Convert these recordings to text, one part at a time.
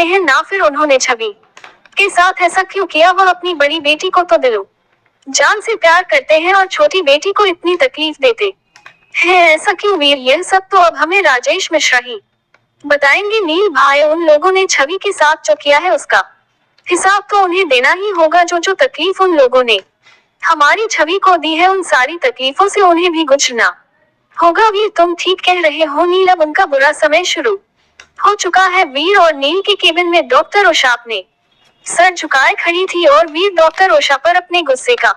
हैं ना फिर उन्होंने छवि के साथ ऐसा क्यों किया? वह अपनी बड़ी बेटी को तो दिलो जान से प्यार करते हैं और छोटी बेटी को इतनी तकलीफ देते हैं, ऐसा क्यों वीर? यह सब तो अब हमें राजेश मिश्रा ही बताएंगे। नील भाई, उन लोगों ने छवि के साथ जो किया है उसका हिसाब तो उन्हें देना ही होगा। जो तकलीफ उन लोगों ने हमारी छवि को दी है, उन सारी तकलीफों से उन्हें भी गुजरना होगा। वीर, तुम ठीक कह रहे हो नील, अब उनका बुरा समय शुरू हो चुका है। वीर और नील के केबिन में डॉक्टर उषा अपने सर झुकाए खड़ी थी और वीर डॉक्टर उषा पर अपने गुस्से का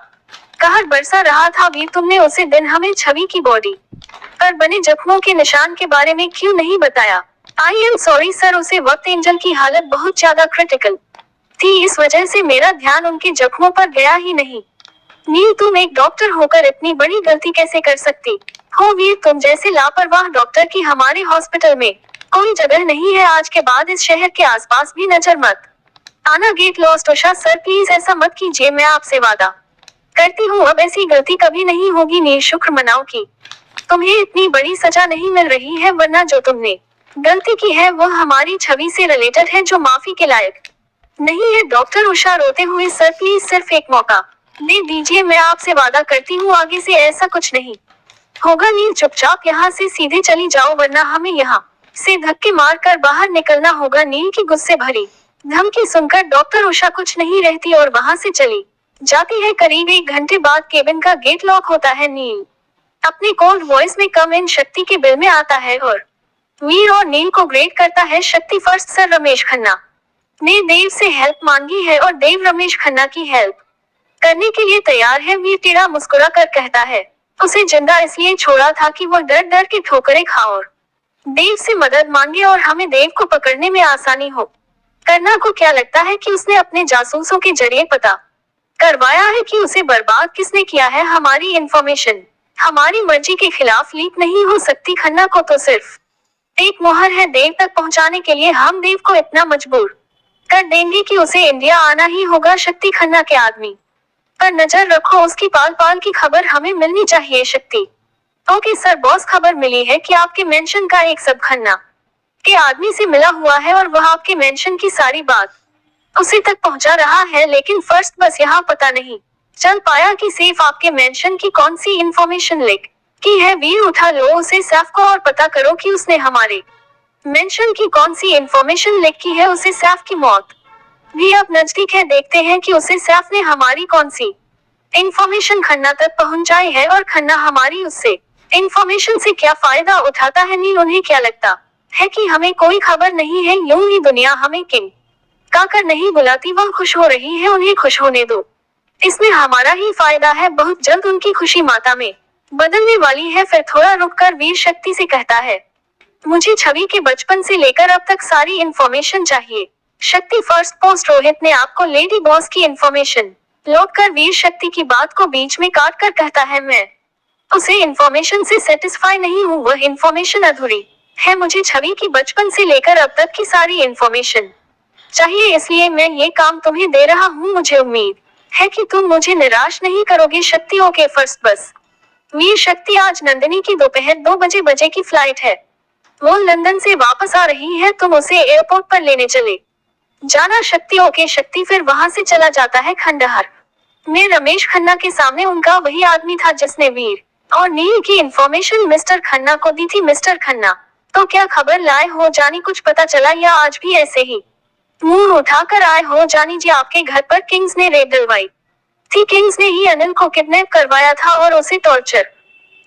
कहर बरसा रहा था। वीर, तुमने उसे दिन हमें छवि की बॉडी पर बने जख्मों के निशान के बारे में क्यों नहीं बताया? आई एम सॉरी सर, उसे वक्त एंजल की हालत बहुत ज्यादा क्रिटिकल थी, इस वजह से मेरा ध्यान उनके जख्मों पर गया ही नहीं। नील, तुम एक डॉक्टर होकर इतनी बड़ी गलती कैसे कर सकती हो? वीर, तुम जैसे लापरवाह डॉक्टर की हमारे हॉस्पिटल में कोई जगह नहीं है। आज के बाद इस शहर के आसपास भी नजर मत आना। Get lost. Usha sir please ऐसा मत कीजिए, मैं आपसे वादा करती हूँ अब ऐसी गलती कभी नहीं होगी। नील, शुक्र मनाओ कि तुम्हें इतनी बड़ी सजा नहीं मिल रही है, वरना जो तुमने गलती की है वो हमारी छवि से रिलेटेड है, जो माफी के लायक नहीं है। डॉक्टर उषा रोते हुए, सर प्लीज सिर्फ एक मौका दे दीजिए, मैं आपसे वादा करती हूँ आगे से ऐसा कुछ नहीं होगा। नील, चुपचाप यहाँ से सीधे चली जाओ, वरना हमें यहाँ से धक्के मार कर बाहर निकलना होगा। नील की गुस्से भरी धमकी सुनकर डॉक्टर उषा कुछ नहीं रहती और वहां से चली जाती है। करीब 1 घंटे बाद केबिन का गेट लॉक होता है। नील अपनी कोल्ड वॉइस में कम इन शक्ति के बिल में आता है और वीर और नील को ग्रेड करता है। शक्ति फर्स्ट सर, रमेश खन्ना ने देव से हेल्प मांगी है और देव रमेश खन्ना की हेल्प करने के लिए तैयार है। वीर टेढ़ा मुस्कुरा कर कहता है, उसे जिंदा इसलिए छोड़ा था कि वो डर डर के ठोकरें खा और देव से मदद मांगे और हमें देव को पकड़ने में आसानी हो। करना को क्या लगता है कि उसने अपने जासूसों के जरिए पता करवाया है कि उसे बर्बाद किसने किया है? हमारी इंफॉर्मेशन हमारी मर्जी के खिलाफ लीक नहीं हो सकती। खन्ना को तो सिर्फ एक मोहर है, देव तक पहुंचाने के लिए हम देव को इतना मजबूर कर देंगे कि उसे इंडिया आना ही होगा। शक्ति, खन्ना के आदमी पर नजर रखो, उसकी पाल पाल की खबर हमें मिलनी चाहिए। शक्ति, ओके सर बॉस, खबर मिली है कि आपके मेंशन का एक सब खन्ना के आदमी से मिला हुआ है और वह आपके मेंशन की सारी बात उसे तक पहुंचा रहा है, लेकिन फर्स्ट बस यहाँ पता नहीं चल पाया कि सिर्फ आपके मेंशन की कौन सी इंफॉर्मेशन लीक की है। वीर, उठा लो उसे सैफ को और पता करो कि उसने हमारे मेंशन की कौन सी इंफॉर्मेशन लीक की है। उसे सैफ की मौत भी अब नजदीक है, देखते हैं कि उसे सैफ ने हमारी कौन सी इंफॉर्मेशन खन्ना तक पहुंचाई है और खन्ना हमारी उससे इंफॉर्मेशन से क्या फायदा उठाता है। नील, उन्हें क्या लगता है कि हमें कोई खबर नहीं है? यूं ही दुनिया हमें किंग काकर नहीं बुलाती, वह खुश हो रही है, उन्हें खुश होने दो, इसमें हमारा ही फायदा है। बहुत जल्द उनकी खुशी माता में बदलने वाली है। फिर थोड़ा रुककर वीर शक्ति से कहता है, मुझे छवि के बचपन से लेकर अब तक सारी इंफॉर्मेशन चाहिए। शक्ति फर्स्ट पोस्ट, रोहित ने आपको लेडी बॉस की इंफॉर्मेशन लौटकर वीर शक्ति की बात को बीच में काट कर कहता है, मैं उसे इंफॉर्मेशन से सेटिस्फाई नहीं हूँ, वह इंफॉर्मेशन अधूरी है। मुझे छवि की बचपन से लेकर अब तक की सारी इंफॉर्मेशन चाहिए, इसलिए मैं ये काम तुम्हें दे रहा हूँ। मुझे उम्मीद है कि तुम मुझे निराश नहीं करोगे। शक्ति, ओके फर्स्ट बस। वीर शक्ति, आज नंदिनी की दोपहर 2 बजे की फ्लाइट है, वो लंदन से वापस आ रही है, तुम उसे एयरपोर्ट पर लेने चले जाना। शक्ति, ओके। शक्ति फिर वहां से चला जाता है। खंडहर में रमेश खन्ना के सामने उनका वही आदमी था जिसने वीर और नील की इंफॉर्मेशन मिस्टर खन्ना को दी थी। मिस्टर खन्ना, तो क्या खबर लाए हो जानी? कुछ पता चला या आज भी ऐसे ही मुंह उठाकर आए हो? जानी जी, आपके घर पर किंग्स ने रेड डलवाई थी। किंग्स ने ही अनिल को किडनैप करवाया था और उसे टॉर्चर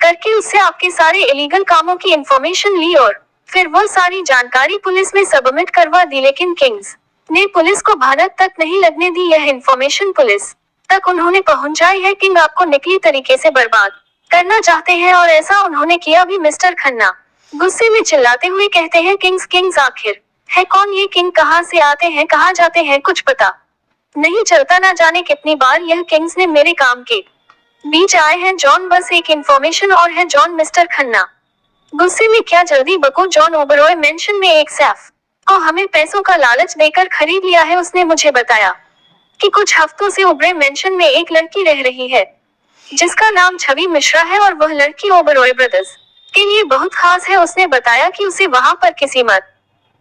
करके उससे आपके सारे इलीगल कामों की इंफॉर्मेशन ली और फिर वो सारी जानकारी पुलिस में सबमिट करवा दी, लेकिन किंग्स ने पुलिस को भनक तक नहीं लगने दी। यह इंफॉर्मेशन पुलिस तक उन्होंने पहुंचाई है। किंग आपको नकली तरीके से बर्बाद करना चाहते हैं और ऐसा उन्होंने किया भी। मिस्टर खन्ना गुस्से में चिल्लाते हुए कहते हैं, किंग्स आखिर है कौन? ये किंग कहाँ से आते हैं, कहाँ जाते हैं, कुछ पता नहीं चलता। ना जाने कितनी बार यह किंग्स ने मेरे काम के बीच आए हैं। जॉन, बस एक इंफॉर्मेशन और है जॉन। मिस्टर खन्ना गुस्से में, क्या जल्दी बको। जॉन ओबरॉय मेंशन में एक सैफ को हमें पैसों का लालच देकर खरीद लिया है। उसने मुझे बताया कि कुछ हफ्तों से ओबरॉय मेंशन में एक लड़की रह रही है जिसका नाम छवि मिश्रा है और वह लड़की ओबरॉय ब्रदर्स के लिए बहुत खास है। उसने बताया कि उसे वहां पर किसी मत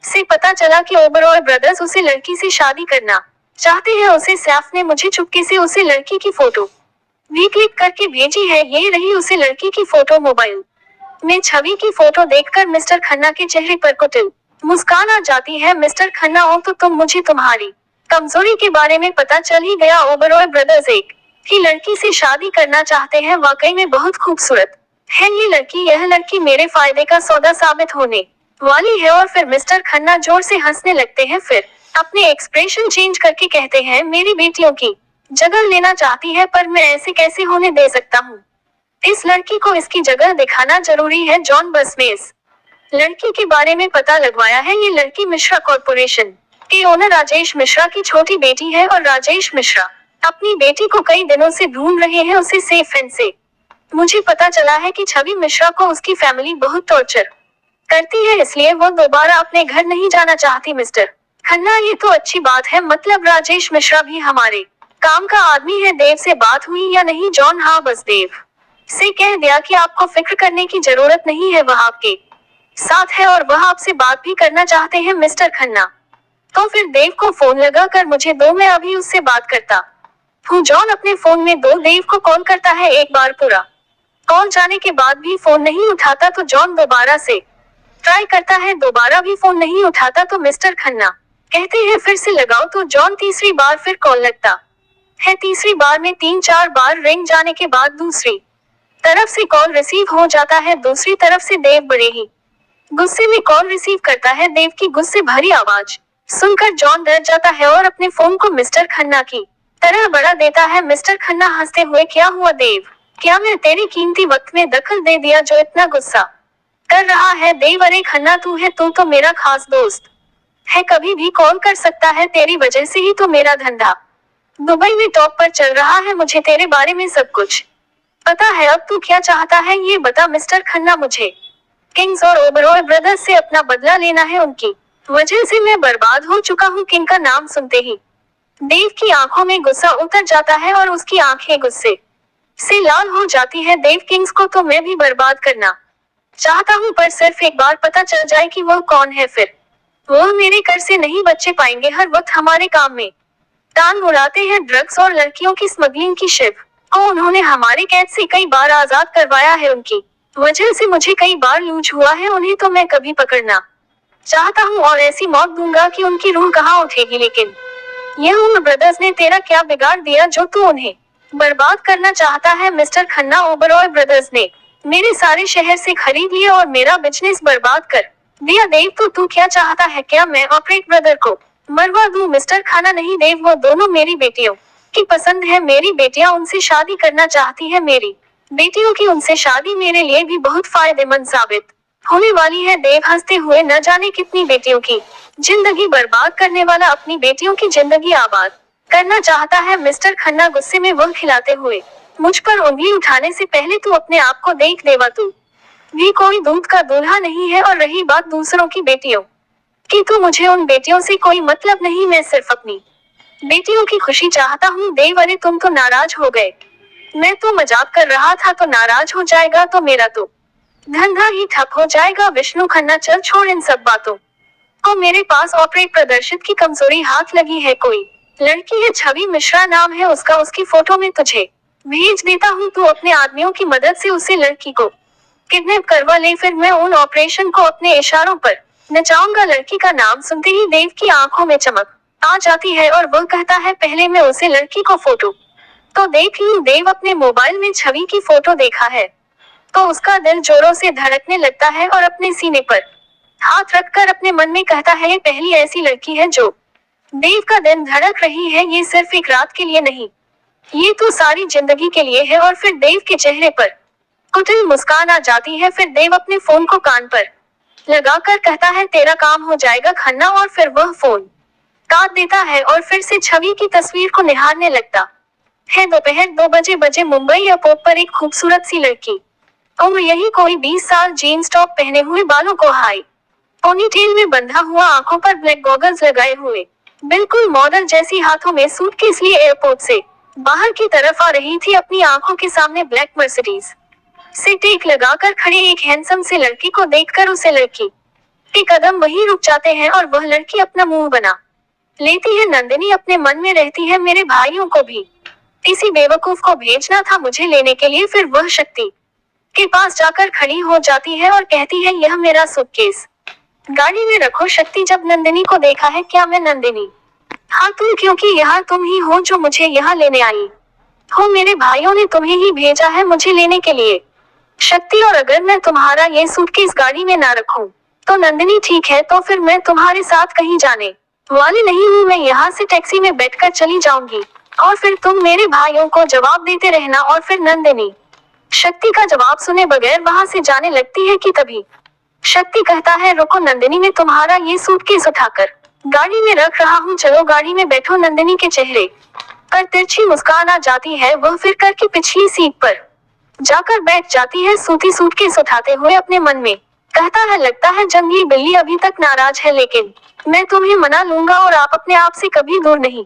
से पता चला कि ओबरॉय ब्रदर्स उसे लड़की से शादी करना चाहते हैं। उसे सैफ ने मुझे चुपके से उसे लड़की की फोटो भी क्लिक करके भेजी है। ये रही उसे लड़की की फोटो। मोबाइल में छवि की फोटो देखकर मिस्टर खन्ना के चेहरे पर कुटिल मुस्कान आ जाती है। मिस्टर खन्ना हो तो तुम मुझे तुम्हारी कमजोरी के बारे में पता चल ही गया। ओबरॉय ब्रदर्स एक ही लड़की से शादी करना चाहते हैं। वाकई में बहुत खूबसूरत है ये लड़की। यह लड़की मेरे फायदे का सौदा साबित होने वाली है। और फिर मिस्टर खन्ना जोर से हंसने लगते हैं, फिर अपने एक्सप्रेशन चेंज करके कहते हैं, मेरी बेटियों की जगह लेना चाहती है, पर मैं ऐसे कैसे होने दे सकता हूँ। इस लड़की को इसकी जगह दिखाना जरूरी है। जॉन बस में इस लड़की के बारे में पता लगवाया है। ये लड़की मिश्रा कॉरपोरेशन के ओनर राजेश मिश्रा की छोटी बेटी है और राजेश मिश्रा अपनी बेटी को कई दिनों से ढूंढ रहे हैं, उसे सेफ एंड से। मुझे पता चला है कि छवि मिश्रा को उसकी फैमिली बहुत टॉर्चर करती है, इसलिए वो दोबारा अपने घर नहीं जाना चाहती। मिस्टर खन्ना, ये तो अच्छी बात है, मतलब राजेश मिश्रा भी हमारे काम का आदमी है। देव से बात हुई या नहीं? जॉन, हाँ, बस देव से कह दिया कि आपको फिक्र करने की जरूरत नहीं है, वह आपके साथ है और वह आपसे बात भी करना चाहते हैं। मिस्टर खन्ना, तो फिर देव को फोन लगा कर मुझे दो, मैं अभी उससे बात करता हूँ। जॉन अपने फोन में दो देव को कॉल करता है। एक बार पूरा कॉल जाने के बाद भी फोन नहीं उठाता तो जॉन दोबारा से ट्राई करता है। दोबारा भी फोन नहीं उठाता तो मिस्टर खन्ना कहते हैं, फिर से लगाओ। तो जॉन तीसरी बार फिर कॉल लगता है। तीसरी बार में 3-4 बार रिंग जाने के बाद दूसरी तरफ से कॉल रिसीव हो जाता है। दूसरी तरफ से देव बड़े ही गुस्से में कॉल रिसीव करता है। देव की गुस्से भरी आवाज सुनकर जॉन डर जाता है और अपने फोन को मिस्टर खन्ना की तरह बढ़ा देता है। मिस्टर खन्ना हंसते हुए, क्या हुआ देव, क्या मैं तेरे कीमती वक्त में दखल दे दिया जो इतना गुस्सा कर रहा है? देव, अरे खन्ना, तू है, तू तो मेरा खास दोस्त है, कभी भी कॉल कर सकता है। तेरी वजह से ही तो मेरा धंधा दुबई में टॉप पर चल रहा है। मुझे तेरे बारे में सब कुछ पता है। अब तू क्या चाहता है ये बता। मिस्टर खन्ना, मुझे किंग्स और ओबरॉय ब्रदर्स से अपना बदला लेना है। उनकी वजह से मैं बर्बाद हो चुका हूँ। किंग का नाम सुनते ही देव की आंखों में गुस्सा उतर जाता है और उसकी आंखें गुस्से से लाल हो जाती है। देव, किंग्स को तो मैं भी बर्बाद करना चाहता हूँ, पर सिर्फ एक बार पता चल जाए कि वो कौन है, फिर वो मेरे कर से नहीं बचे पाएंगे। हर वक्त हमारे काम में टांग उड़ाते हैं। ड्रग्स और लड़कियों की स्मगलिंग की शिव को उन्होंने हमारे कैद से कई बार आजाद करवाया है। उनकी वजह से मुझे कई बार लूज हुआ है। उन्हें तो मैं कभी पकड़ना चाहता हूँ और ऐसी मौत दूंगा कि उनकी रूह कहाँ उठेगी। लेकिन यह उम्र ब्रदर्स ने तेरा क्या बिगाड़ दिया जो तू उन्हें बर्बाद करना चाहता है? मिस्टर खन्ना, ओबरॉय ब्रदर्स ने मेरे सारे शहर से खरीद लिए और मेरा बिजनेस बर्बाद कर दिया। देव, तो तू क्या चाहता है? क्या मैं ऑपरेट ब्रदर को मरवा दूं? मिस्टर खन्ना, नहीं देव, वो दोनों मेरी बेटियों की पसंद है। मेरी बेटियां उनसे शादी करना चाहती है। मेरी बेटियों की उनसे शादी मेरे लिए भी बहुत फायदेमंद साबित होने वाली है। देव हंसते हुए, न जाने कितनी बेटियों की जिंदगी बर्बाद करने वाला अपनी बेटियों की जिंदगी आबाद करना चाहता है। मिस्टर खन्ना गुस्से में वह खिलाते हुए, मुझ पर उंगली उठाने से पहले तू अपने आप को देख। देवा, तू भी कोई दूध का दूल्हा नहीं है। और रही बात दूसरों की बेटियों की, तो मुझे उन बेटियों से कोई मतलब नहीं। मैं सिर्फ अपनी बेटियों की खुशी चाहता हूँ। देव, अरे तुम तो नाराज हो गए। मैं तो मजाक कर रहा था। तो नाराज हो जाएगा तो मेरा तो धंधा ही ठप हो जाएगा। विष्णु खन्ना, चल छोड़ इन सब बातों को। मेरे पास ऑपरेट प्रदर्शित की कमजोरी हाथ लगी है। कोई लड़की है, छवि मिश्रा नाम है उसका, उसकी फोटो में तुझे भेज देता हूँ। तू अपने आदमियों की मदद से उसे लड़की को किडनैप करवा ले, फिर मैं उन ऑपरेशन को अपने इशारों पर नचाऊंगा। लड़की का नाम सुनते ही देव की आंखों में चमक आ जाती है और वह कहता है, पहले मैं उसे लड़की को फोटो तो देख लूं। देव अपने मोबाइल में छवि की फोटो देखा है तो उसका दिल जोरों से धड़कने लगता है और अपने सीने पर हाथ रखकर अपने मन में कहता है, ये पहली ऐसी लड़की है जो देव का दिल धड़क रही है। ये सिर्फ एक रात के लिए नहीं, ये तो सारी जिंदगी के लिए है। और फिर देव के चेहरे पर कुटिल मुस्कान आ जाती है। फिर देव अपने फोन को कान पर लगाकर कहता है, तेरा काम हो जाएगा खन्ना। और फिर वह फोन काट देता है और फिर से छवि की तस्वीर को निहारने लगता है। दोपहर 2 बजे मुंबई एयरपोर्ट पर एक खूबसूरत सी लड़की, उम्र यही कोई 20 साल, जीन्स टॉप पहने हुए, बालों को हाई पोनीटेल में बंधा हुआ, आंखों पर ब्लैक गॉगल्स लगाए हुए, बिल्कुल मॉडल जैसी, हाथों में सूटकेस लिए एयरपोर्ट से बाहर की तरफ आ रही थी। अपनी आंखों के सामने ब्लैक मर्सिडीज से टेक लगाकर खड़े एक हैंडसम से लड़की को देखकर उसे लड़की के कदम वहीं रुक जाते हैं और वह लड़की अपना मुंह बना लेती है। नंदिनी अपने मन में रहती है, मेरे भाइयों को भी किसी बेवकूफ को भेजना था मुझे लेने के लिए। फिर वह शक्ति के पास जाकर खड़ी हो जाती है और कहती है, यह मेरा सूटकेस गाड़ी में रखो। शक्ति जब नंदिनी को देखा है, क्या मैं नंदिनी? हाँ तुम, क्योंकि यहाँ तुम ही हो जो मुझे यहाँ लेने आई हो। मेरे भाइयों ने तुम्हें ही भेजा है मुझे लेने के लिए शक्ति, और अगर मैं तुम्हारा ये सूटकेस गाड़ी में ना रखूं तो नंदिनी ठीक है, तो फिर मैं तुम्हारे साथ कहीं जाने वाली नहीं हूँ। मैं यहाँ से टैक्सी में बैठकर चली जाऊंगी और फिर तुम मेरे भाइयों को जवाब देते रहना। और फिर नंदिनी शक्ति का जवाब सुने बगैर वहां से जाने लगती है कि तभी शक्ति कहता है, रुको नंदिनी, मैं तुम्हारा ये सूटकेस उठाकर गाड़ी में रख रहा हूँ, चलो गाड़ी में बैठो। नंदिनी के चेहरे पर तिरछी मुस्कान आ जाती है। वह फिर कर की पिछली सीट पर जाकर बैठ जाती है, सूती सूटकेस उठाते हुए अपने मन में कहता है, लगता है जंगली बिल्ली अभी तक नाराज है, लेकिन मैं तुम्हें मना लूंगा और आप अपने आप से कभी दूर नहीं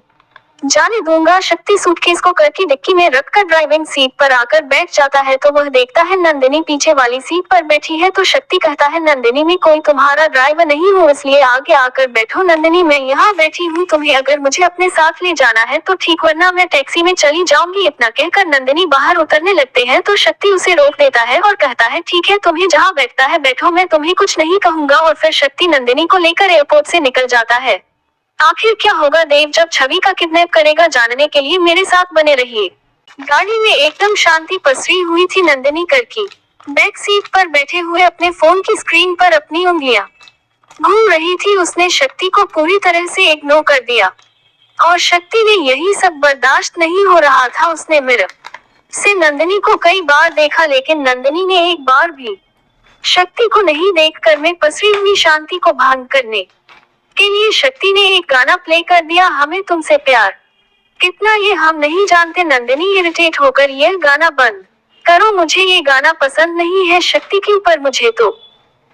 जाने दूंगा। शक्ति सूटकेस को कर की डिक्की में रखकर ड्राइविंग सीट पर आकर बैठ जाता है तो वह देखता है नंदिनी पीछे वाली सीट पर बैठी है। तो शक्ति कहता है, नंदिनी मैं कोई तुम्हारा ड्राइवर नहीं हूँ, इसलिए आगे आकर बैठो। नंदिनी मैं यहाँ बैठी हूँ, तुम्हें अगर मुझे अपने साथ ले जाना है तो ठीक, वरना मैं टैक्सी में चली जाऊंगी। इतना कहकर नंदिनी बाहर उतरने लगते हैं तो शक्ति उसे रोक देता है और कहता है, ठीक है तुम्हें जहाँ बैठता है बैठो, मैं तुम्हें कुछ नहीं कहूंगा। और फिर शक्ति नंदिनी को लेकर एयरपोर्ट से निकल जाता है। आखिर क्या होगा देव जब छवि का किडनैप करेगा, जानने के लिए मेरे साथ बने रहिए। गाड़ी में एकदम शांति पसरी हुई थी। नंदिनी कर की बैक सीट पर बैठे हुए अपने फोन की स्क्रीन पर अपनी उंगलियां घूम रही थी। उसने शक्ति को पूरी तरह से इग्नोर कर दिया और शक्ति ने यही सब बर्दाश्त नहीं हो रहा था। उसने मिरर से नंदिनी को कई बार देखा, लेकिन नंदिनी ने एक बार भी शक्ति को नहीं देखकर में पसरी हुई शांति को भंग करने के लिए शक्ति ने एक गाना प्ले कर दिया, हमें तुमसे प्यार कितना ये हम नहीं जानते। नंदिनी इरिटेट होकर, यह गाना बंद करो, मुझे ये गाना पसंद नहीं है। शक्ति के ऊपर मुझे तो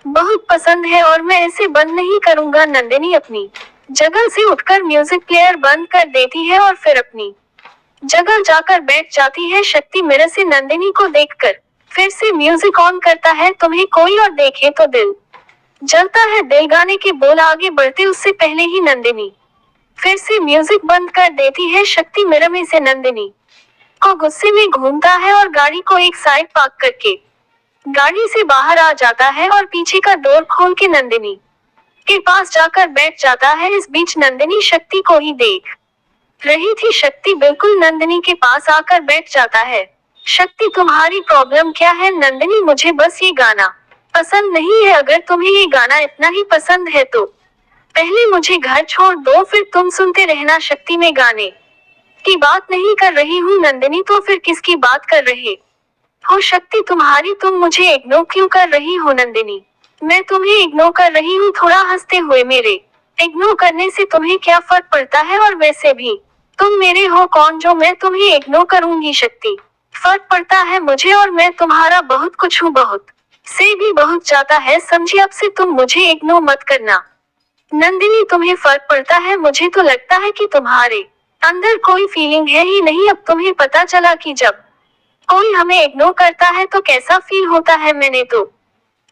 बहुत पसंद है और मैं इसे बंद नहीं करूंगा। नंदिनी अपनी जगह से उठकर म्यूजिक प्लेयर बंद कर देती है और फिर अपनी जगह जाकर बैठ जाती है। शक्ति मिरर से नंदिनी को देखकर फिर से म्यूजिक ऑन करता है, तुम्हें कोई और देखे तो दिल जलता है। दिल गाने के बोल आगे बढ़ते उससे पहले ही नंदिनी फिर से म्यूजिक बंद कर देती है। शक्ति मिरर में से नंदिनी को गुस्से में घूमता है और गाड़ी को एक साइड पार्क करके गाड़ी से बाहर आ जाता है और पीछे का डोर खोल के नंदिनी के पास जाकर बैठ जाता है। इस बीच नंदिनी शक्ति को ही देख रही थी। शक्ति बिल्कुल नंदिनी के पास आकर बैठ जाता है। शक्ति तुम्हारी प्रॉब्लम क्या है? नंदिनी मुझे बस ये गाना पसंद नहीं है, अगर तुम्हें ये गाना इतना ही पसंद है तो पहले मुझे घर छोड़ दो, फिर तुम सुनते रहना। शक्ति में गाने की बात नहीं कर रही हूँ। नंदिनी तो फिर किसकी बात कर रहे हो? शक्ति तुम्हारी, तुम मुझे इग्नोर क्यों कर रही हो? नंदिनी मैं तुम्हें इग्नोर कर रही हूँ, थोड़ा हंसते हुए, मेरे इग्नोर करने से तुम्हें क्या फर्क पड़ता है? और वैसे भी तुम मेरे हो कौन जो मैं तुम्हें इग्नोर करूंगी? शक्ति फर्क पड़ता है मुझे और मैं तुम्हारा बहुत कुछ हूँ, बहुत से भी बहुत ज्यादा है, समझी? अब से तुम मुझे इग्नोर मत करना। नंदिनी तुम्हें फर्क पड़ता है? मुझे तो लगता है कि तुम्हारे अंदर कोई फीलिंग है ही नहीं। अब तुम्हें पता चला कि जब कोई हमें इग्नोर करता है तो कैसा फील होता है। मैंने तो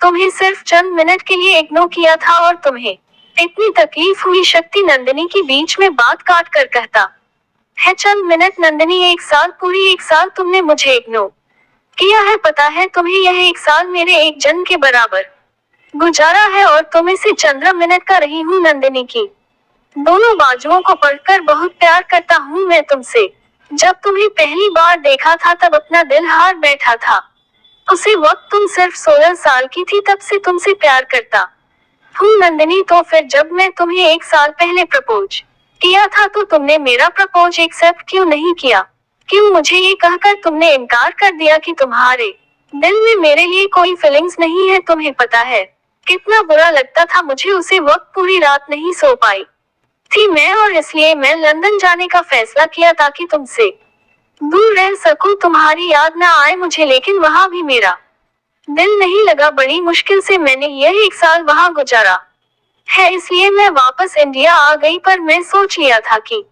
तुम्हें सिर्फ चंद मिनट के लिए इग्नोर किया था और तुम्हें इतनी तकलीफ हुई। शक्ति नंदिनी की बीच में बात काट कर कहता है, चंद मिनट? नंदिनी 1 साल, पूरी 1 साल तुमने मुझे इग्नोर किया है। पता है तुम्हें, यह 1 साल मेरे एक जन्म के बराबर गुजारा है और तुम इसे 15 मिनट का रही हूँ। नंदिनी की दोनों बाजुओं को पढ़कर बहुत प्यार करता हूँ मैं तुमसे। जब तुम्हें पहली बार देखा था तब अपना दिल हार बैठा था। उसी वक्त तुम सिर्फ 16 साल की थी, तब से तुमसे प्यार करता हूँ। नंदिनी तो फिर जब मैं तुम्हें 1 साल पहले प्रपोज किया था तो तुमने मेरा प्रपोज एक्सेप्ट क्यों नहीं किया? क्यों मुझे ये कहकर तुमने इनकार कर दिया कि तुम्हारे दिल में मेरे लिए कोई फीलिंग्स नहीं है? तुम्हें पता है कितना बुरा लगता था मुझे? उसी वक्त पूरी रात नहीं सो पाई थी मैं और इसलिए मैं लंदन जाने का फैसला किया ताकि तुमसे दूर रह सकूं, तुम्हारी याद ना आए मुझे। लेकिन वहां भी मेरा दिल नहीं लगा, बड़ी मुश्किल से मैंने यह 1 साल वहां गुजारा है, इसलिए मैं वापस इंडिया आ गई। पर मैं सोच लिया था कि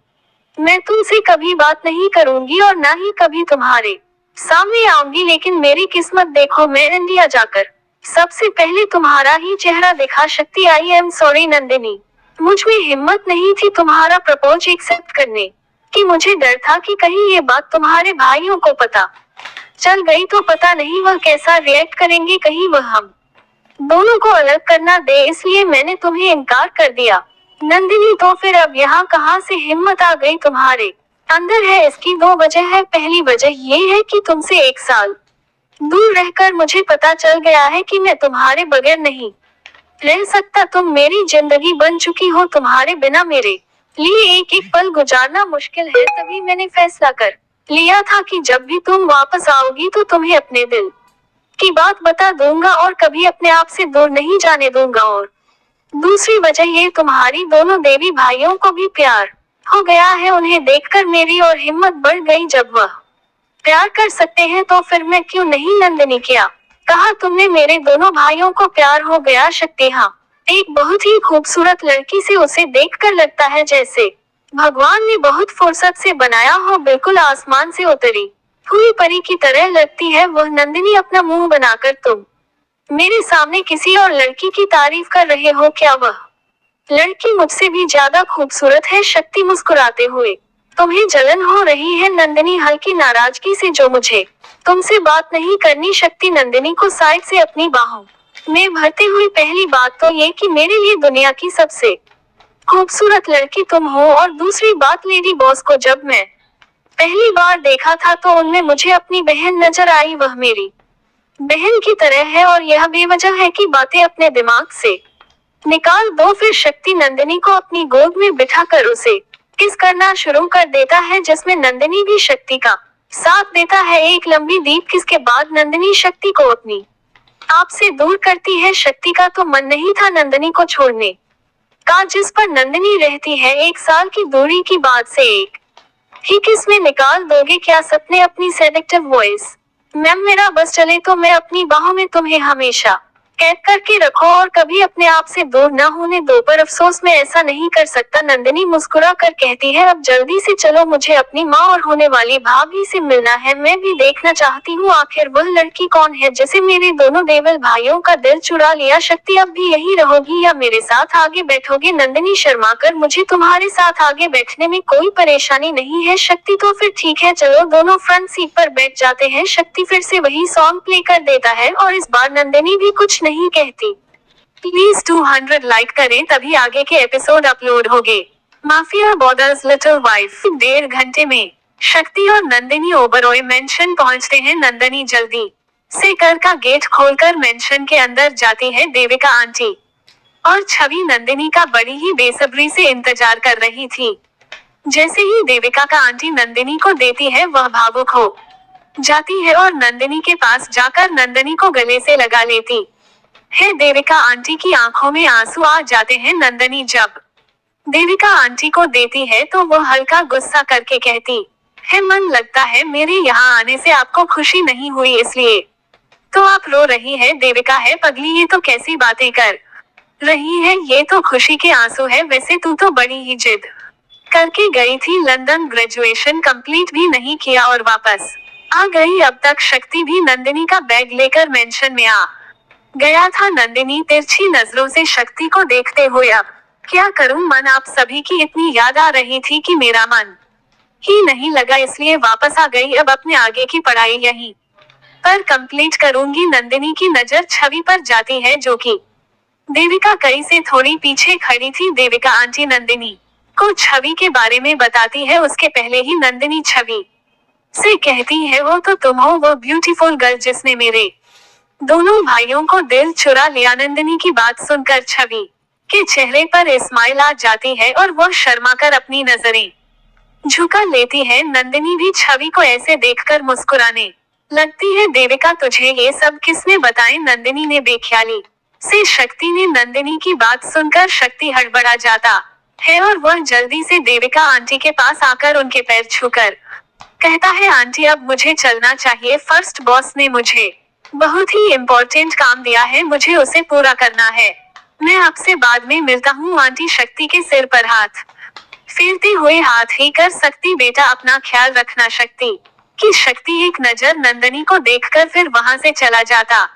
मैं तुमसे कभी बात नहीं करूंगी और ना ही कभी तुम्हारे सामने आऊंगी। लेकिन मेरी किस्मत देखो, मैं इंडिया जाकर सबसे पहले तुम्हारा ही चेहरा दिखा शक्ति। आई एम सॉरी नंदिनी, मुझ में हिम्मत नहीं थी तुम्हारा प्रपोज एक्सेप्ट करने कि मुझे डर था कि कहीं ये बात तुम्हारे भाइयों को पता चल गई तो पता नहीं वह कैसा रिएक्ट करेंगे, कहीं वह हम दोनों को अलग करना दे, इसलिए मैंने तुम्हें इनकार कर दिया। नंदिनी तो फिर अब यहाँ कहाँ से हिम्मत आ गई तुम्हारे अंदर? है इसकी दो वजह है। पहली वजह ये है कि तुमसे 1 साल दूर रहकर मुझे पता चल गया है कि मैं तुम्हारे बगैर नहीं रह सकता। तुम मेरी जिंदगी बन चुकी हो, तुम्हारे बिना मेरे लिए एक एक पल गुजारना मुश्किल है। तभी मैंने फैसला कर लिया था कि जब भी तुम वापस आओगी तो तुम्हें अपने दिल की बात बता दूंगा और कभी अपने आप से दूर नहीं जाने दूंगा। और दूसरी वजह ये, तुम्हारी दोनों देवी भाइयों को भी प्यार हो गया है। उन्हें देखकर मेरी और हिम्मत बढ़ गई। जब वह प्यार कर सकते हैं तो फिर मैं क्यों नहीं? नंदिनी क्या कहा तुमने? मेरे दोनों भाइयों को प्यार हो गया शक्ति? हाँ, एक बहुत ही खूबसूरत लड़की से उसे देखकर लगता है जैसे भगवान ने बहुत फुर्सत से बनाया हो, बिल्कुल आसमान से उतरी हुई परी की तरह लगती है वह। नंदिनी अपना मुंह बनाकर तुम मेरे सामने किसी और लड़की की तारीफ कर रहे हो क्या? वह लड़की मुझसे भी ज्यादा खूबसूरत है। शक्ति मुस्कुराते हुए, तुम्हें जलन हो रही है नंदिनी हल्की नाराजगी से, जो मुझे तुमसे बात नहीं करनी। शक्ति नंदिनी को साइड से अपनी बाहों में भरते हुए, पहली बात तो ये कि मेरे लिए दुनिया की सबसे खूबसूरत लड़की तुम हो, और दूसरी बात लेडी बॉस को जब मैं पहली बार देखा था तो उनमें मुझे अपनी बहन नजर आई। वह मेरी बहन की तरह है और यह बेवजह है कि बातें अपने दिमाग से निकाल दो। फिर शक्ति नंदिनी को अपनी गोद में बिठाकर उसे किस करना शुरू कर देता है, जिसमें नंदिनी भी शक्ति का साथ देता है। एक लंबी डीप किस के बाद नंदिनी शक्ति को अपनी आप से दूर करती है। शक्ति का तो मन नहीं था नंदिनी को छोड़ने का, जिस पर नंदिनी रहती है। 1 साल की दूरी की बात से एक ही किस में निकाल दोगे क्या सपने? अपनी सेडक्टिव वॉइस, मैम मेरा बस चले तो मैं अपनी बाहों में तुम्हें हमेशा कैद करके रखो और कभी अपने आप से दूर न होने दो। पर अफसोस मैं ऐसा नहीं कर सकता। नंदिनी मुस्कुरा कर कहती है, अब जल्दी से चलो, मुझे अपनी माँ और होने वाली भाभी से मिलना है। मैं भी देखना चाहती हूँ आखिर वह लड़की कौन है जिसे मेरे दोनों देवल भाइयों का दिल चुरा लिया। शक्ति अब भी यही रहोगी या मेरे साथ आगे बैठोगे? नंदिनी शर्मा कर, मुझे तुम्हारे साथ आगे बैठने में कोई परेशानी नहीं है। शक्ति तो फिर ठीक है, चलो दोनों फ्रंट सीट पर बैठ जाते हैं। शक्ति फिर से वही सॉन्ग प्ले कर देता है और इस बार नंदिनी भी कुछ नहीं कहती। प्लीज 200 लाइक करें, तभी आगे के एपिसोड अपलोड होंगे। Mafia borders little wife. 1.5 घंटे में शक्ति और नंदिनी ओबरॉय मेंशन पहुंचते हैं। नंदिनी जल्दी से घर का गेट खोलकर मेंशन के अंदर जाती है। देविका आंटी और छवि नंदिनी का बड़ी ही बेसब्री से इंतजार कर रही थी। जैसे ही देविका का आंटी नंदिनी को देती है, वह भावुक हो जाती है और नंदिनी के पास जाकर नंदिनी को गले से लगा लेती है। देविका आंटी की आंखों में आंसू आ जाते हैं। नंदिनी जब देविका आंटी को देती है तो वो हल्का गुस्सा करके कहती है, मन लगता है मेरे यहाँ आने से आपको खुशी नहीं हुई इसलिए तो आप रो रही है। देविका है, पगली ये तो कैसी बातें कर रही है, ये तो खुशी के आंसू है। वैसे तू तो बड़ी ही जिद करके गई थी, लंदन ग्रेजुएशन कंप्लीट भी नहीं किया और वापस आ गई। अब तक शक्ति भी नंदिनी का बैग लेकर मेंशन में आ गया था। नंदिनी तिरछी नजरों से शक्ति को देखते हुए, अब क्या करूं, मन आप सभी की इतनी याद आ रही थी कि मेरा मन ही नहीं लगा, इसलिए वापस आ गई। अब अपने आगे की पढ़ाई यहीं पर कंप्लीट करूंगी। नंदिनी की नजर छवि पर जाती है, जो कि देविका कई से थोड़ी पीछे खड़ी थी। देविका आंटी नंदिनी को छवि के बारे में बताती है। उसके पहले ही नंदिनी छवि से कहती है, वो तो तुम हो, वो ब्यूटीफुल गर्ल जिसने मेरे दोनों भाइयों को दिल चुरा लिया। नंदिनी की बात सुनकर छवि के चेहरे पर स्माइल आ जाती है और वह शर्मा कर अपनी नजरें झुका लेती है। नंदिनी भी छवि को ऐसे देखकर मुस्कुराने लगती है। देविका तुझे ये सब किसने बताए? नंदिनी ने बेख्याली से शक्ति ने नंदिनी की बात सुनकर शक्ति हड़बड़ा जाता है और वह जल्दी से देविका आंटी के पास आकर उनके पैर छूकर कहता है, आंटी अब मुझे चलना चाहिए। फर्स्ट बॉस ने मुझे बहुत ही इम्पोर्टेंट काम दिया है, मुझे उसे पूरा करना है। मैं आपसे बाद में मिलता हूँ। आंटी शक्ति के सिर पर हाथ फेरते हुए, हाथ ही कर सकती बेटा, अपना ख्याल रखना। शक्ति की शक्ति एक नजर नंदिनी को देखकर फिर वहां से चला जाता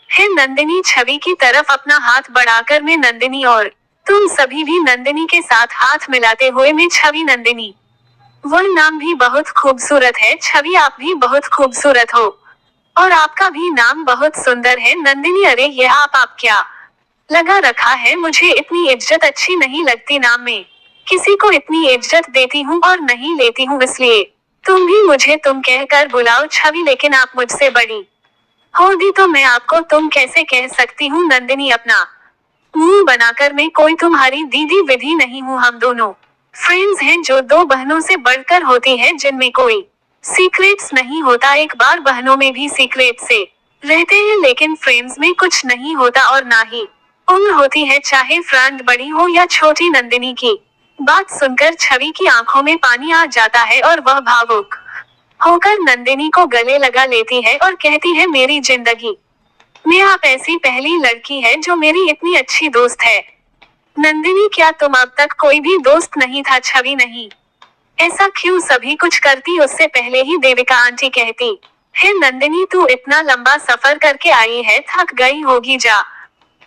है नंदिनी छवि की तरफ अपना हाथ बढ़ाकर। मैं नंदिनी और तुम सभी भी नंदिनी के साथ हाथ मिलाते हुए मैं छवि नंदिनी। वह नाम भी बहुत खूबसूरत है छवि, आप भी बहुत खूबसूरत हो और आपका भी नाम बहुत सुंदर है नंदिनी। अरे यह आप क्या लगा रखा है, मुझे इतनी इज्जत अच्छी नहीं लगती नाम में। किसी को इतनी इज्जत देती हूँ और नहीं लेती हूँ, इसलिए तुम भी मुझे तुम कहकर बुलाओ छवि, लेकिन आप मुझसे बड़ी होगी तो मैं आपको तुम कैसे कह सकती हूँ नंदिनी। अपना मुंह बनाकर, मैं कोई तुम्हारी दीदी विधि नहीं हूँ, हम दोनों फ्रेंड्स हैं जो दो बहनों से बढ़कर होती है, जिनमें कोई सीक्रेट्स नहीं होता। एक बार बहनों में भी सीक्रेट से रहते हैं, लेकिन फ्रेंड्स में कुछ नहीं होता और ना ही उम्र होती है, चाहे फ्रेंड बड़ी हो या छोटी। नंदिनी की बात सुनकर छवि की आंखों में पानी आ जाता है और वह भावुक होकर नंदिनी को गले लगा लेती है और कहती है, मेरी जिंदगी में आप ऐसी पहली लड़की है जो मेरी इतनी अच्छी दोस्त है। नंदिनी क्या तुम अब तक कोई भी दोस्त नहीं था? छवि नहीं, ऐसा क्यों सभी कुछ करती? उससे पहले ही देविका आंटी कहती है, नंदिनी तू इतना लंबा सफर करके आई है, थक गई होगी, जा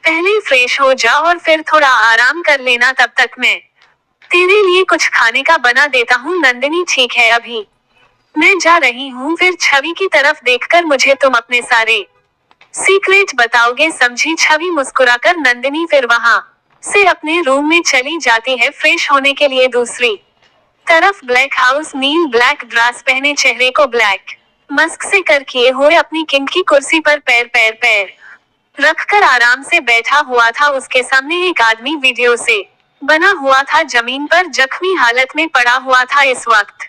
पहले फ्रेश हो जा और फिर थोड़ा आराम कर लेना, तब तक मैं तेरे लिए कुछ खाने का बना देता हूँ। नंदिनी ठीक है, अभी मैं जा रही हूँ। फिर छवि की तरफ देखकर, मुझे तुम अपने सारे सीक्रेट बताओगे, समझी? छवि मुस्कुराकर नंदिनी फिर वहां से अपने रूम में चली जाती है फ्रेश होने के लिए। दूसरी तरफ ब्लैक हाउस नील ब्लैक ड्रेस पहने, चेहरे को ब्लैक मस्क से कर किए हुए अपनी किंग की कुर्सी पर पैर रखकर आराम से बैठा हुआ था। उसके सामने एक आदमी वीडियो से बना हुआ था, जमीन पर जख्मी हालत में पड़ा हुआ था। इस वक्त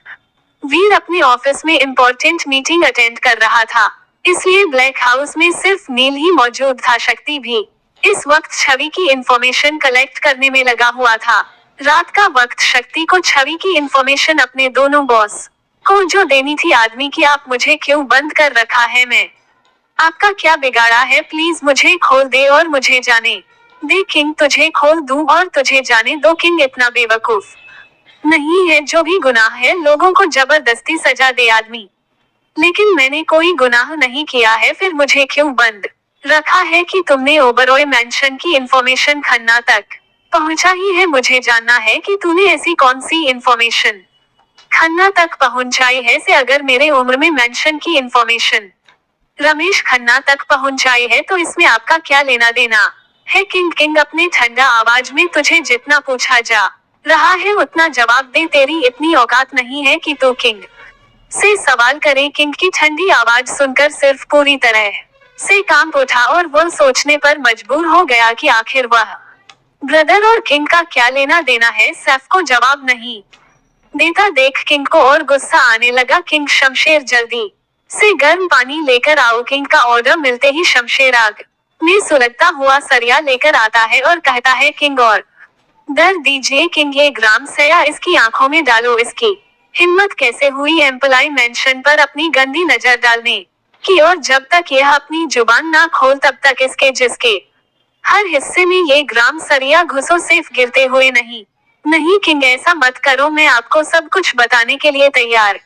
वीर अपने ऑफिस में इम्पोर्टेंट मीटिंग अटेंड कर रहा था, इसलिए ब्लैक हाउस में सिर्फ नील ही मौजूद था। शक्ति भी इस वक्त छवि की इंफॉर्मेशन कलेक्ट करने में लगा हुआ था। रात का वक्त शक्ति को छवि की इंफॉर्मेशन अपने दोनों बॉस को जो देनी थी। आदमी की, आप मुझे क्यों बंद कर रखा है? मैं आपका क्या बिगाड़ा है? प्लीज मुझे खोल दे और मुझे जाने दे। किंग तुझे खोल दूं और तुझे जाने दो। किंग इतना बेवकूफ नहीं है, जो भी गुनाह है लोगों को जबरदस्ती सजा दे आदमी, लेकिन मैंने कोई गुनाह नहीं किया है, फिर मुझे क्यों बंद रखा है? कि तुमने ओबरॉय मैंशन की इंफॉर्मेशन खन्ना तक पहुंचाई है? मुझे जानना है कि तूने ऐसी कौन सी इंफॉर्मेशन खन्ना तक पहुंचाई है। से अगर मेरे उम्र में मैंशन की इंफॉर्मेशन रमेश खन्ना तक पहुंचाई है तो इसमें आपका क्या लेना देना है? किंग अपने ठंडा आवाज में, तुझे जितना पूछा जा रहा है उतना जवाब दे। तेरी इतनी औकात नहीं है कि तू किंग से सवाल करे। किंग की ठंडी आवाज सुनकर सिर्फ पूरी तरह से कांप उठा और वो सोचने पर मजबूर हो गया कि आखिर वह ब्रदर और किंग का क्या लेना देना है। सैफ को जवाब नहीं देता देख किंग को और गुस्सा आने लगा। किंग शमशेर जल्दी से गर्म पानी लेकर आओ। किंग का ऑर्डर मिलते ही शमशेर आग में सुलगता हुआ सरिया लेकर आता है और कहता है, किंग और दर दीजिए। किंग ये ग्राम सया इसकी आंखों में डालो। इसकी हिम्मत कैसे हुई एम्प्लॉय मेंशन पर अपनी गंदी नजर डालने की, और जब तक यह अपनी जुबान ना खोल तब तक इसके जिसके हर हिस्से में ये ग्राम सरिया घुसो, सिर्फ गिरते हुए नहीं किंग ऐसा मत करो, मैं आपको सब कुछ बताने के लिए तैयार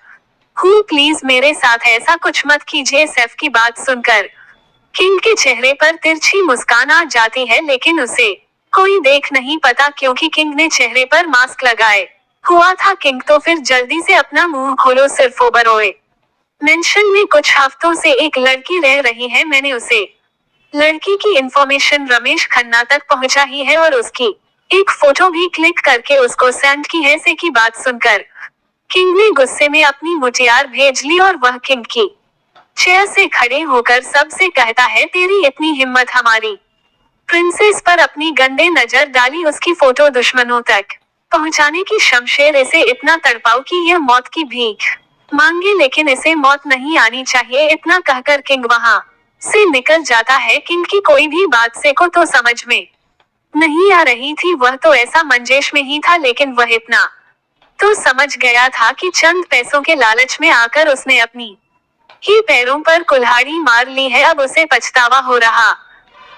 हूँ, प्लीज मेरे साथ ऐसा कुछ मत कीजिए। सैफ की बात सुनकर किंग के चेहरे पर तिरछी मुस्कान आ जाती है, लेकिन उसे कोई देख नहीं पाता क्योंकि किंग ने चेहरे पर मास्क लगाए हुआ था। किंग तो फिर जल्दी से अपना मुंह खोलो, सिर्फ ओबरॉय मेंशन में कुछ हफ्तों से एक लड़की रह रही है, मैंने उसे लड़की की इंफॉर्मेशन रमेश खन्ना तक पहुंचाई है और उसकी एक फोटो भी क्लिक करके उसको सेंड की है। से की बात सुनकर किंग ने गुस्से में अपनी मुटियार भेज ली और वह किंग की चेयर से खड़े होकर सबसे कहता है, तेरी इतनी हिम्मत हमारी प्रिंसेस पर अपनी गंदे नजर डाली, उसकी फोटो दुश्मनों तक पहुंचाने की। शमशेर इसे इतना तड़पाओ कि यह मौत की भीख मांगे, लेकिन इसे मौत नहीं आनी चाहिए। इतना कहकर किंग वहां से निकल जाता है। किंग की कोई भी बात से को तो समझ में नहीं आ रही थी, वह तो ऐसा मंजेश में ही था, लेकिन वह इतना तो समझ गया था कि चंद पैसों के लालच में आकर उसने अपनी ही पैरों पर कुल्हाड़ी मार ली है। अब उसे पछतावा हो रहा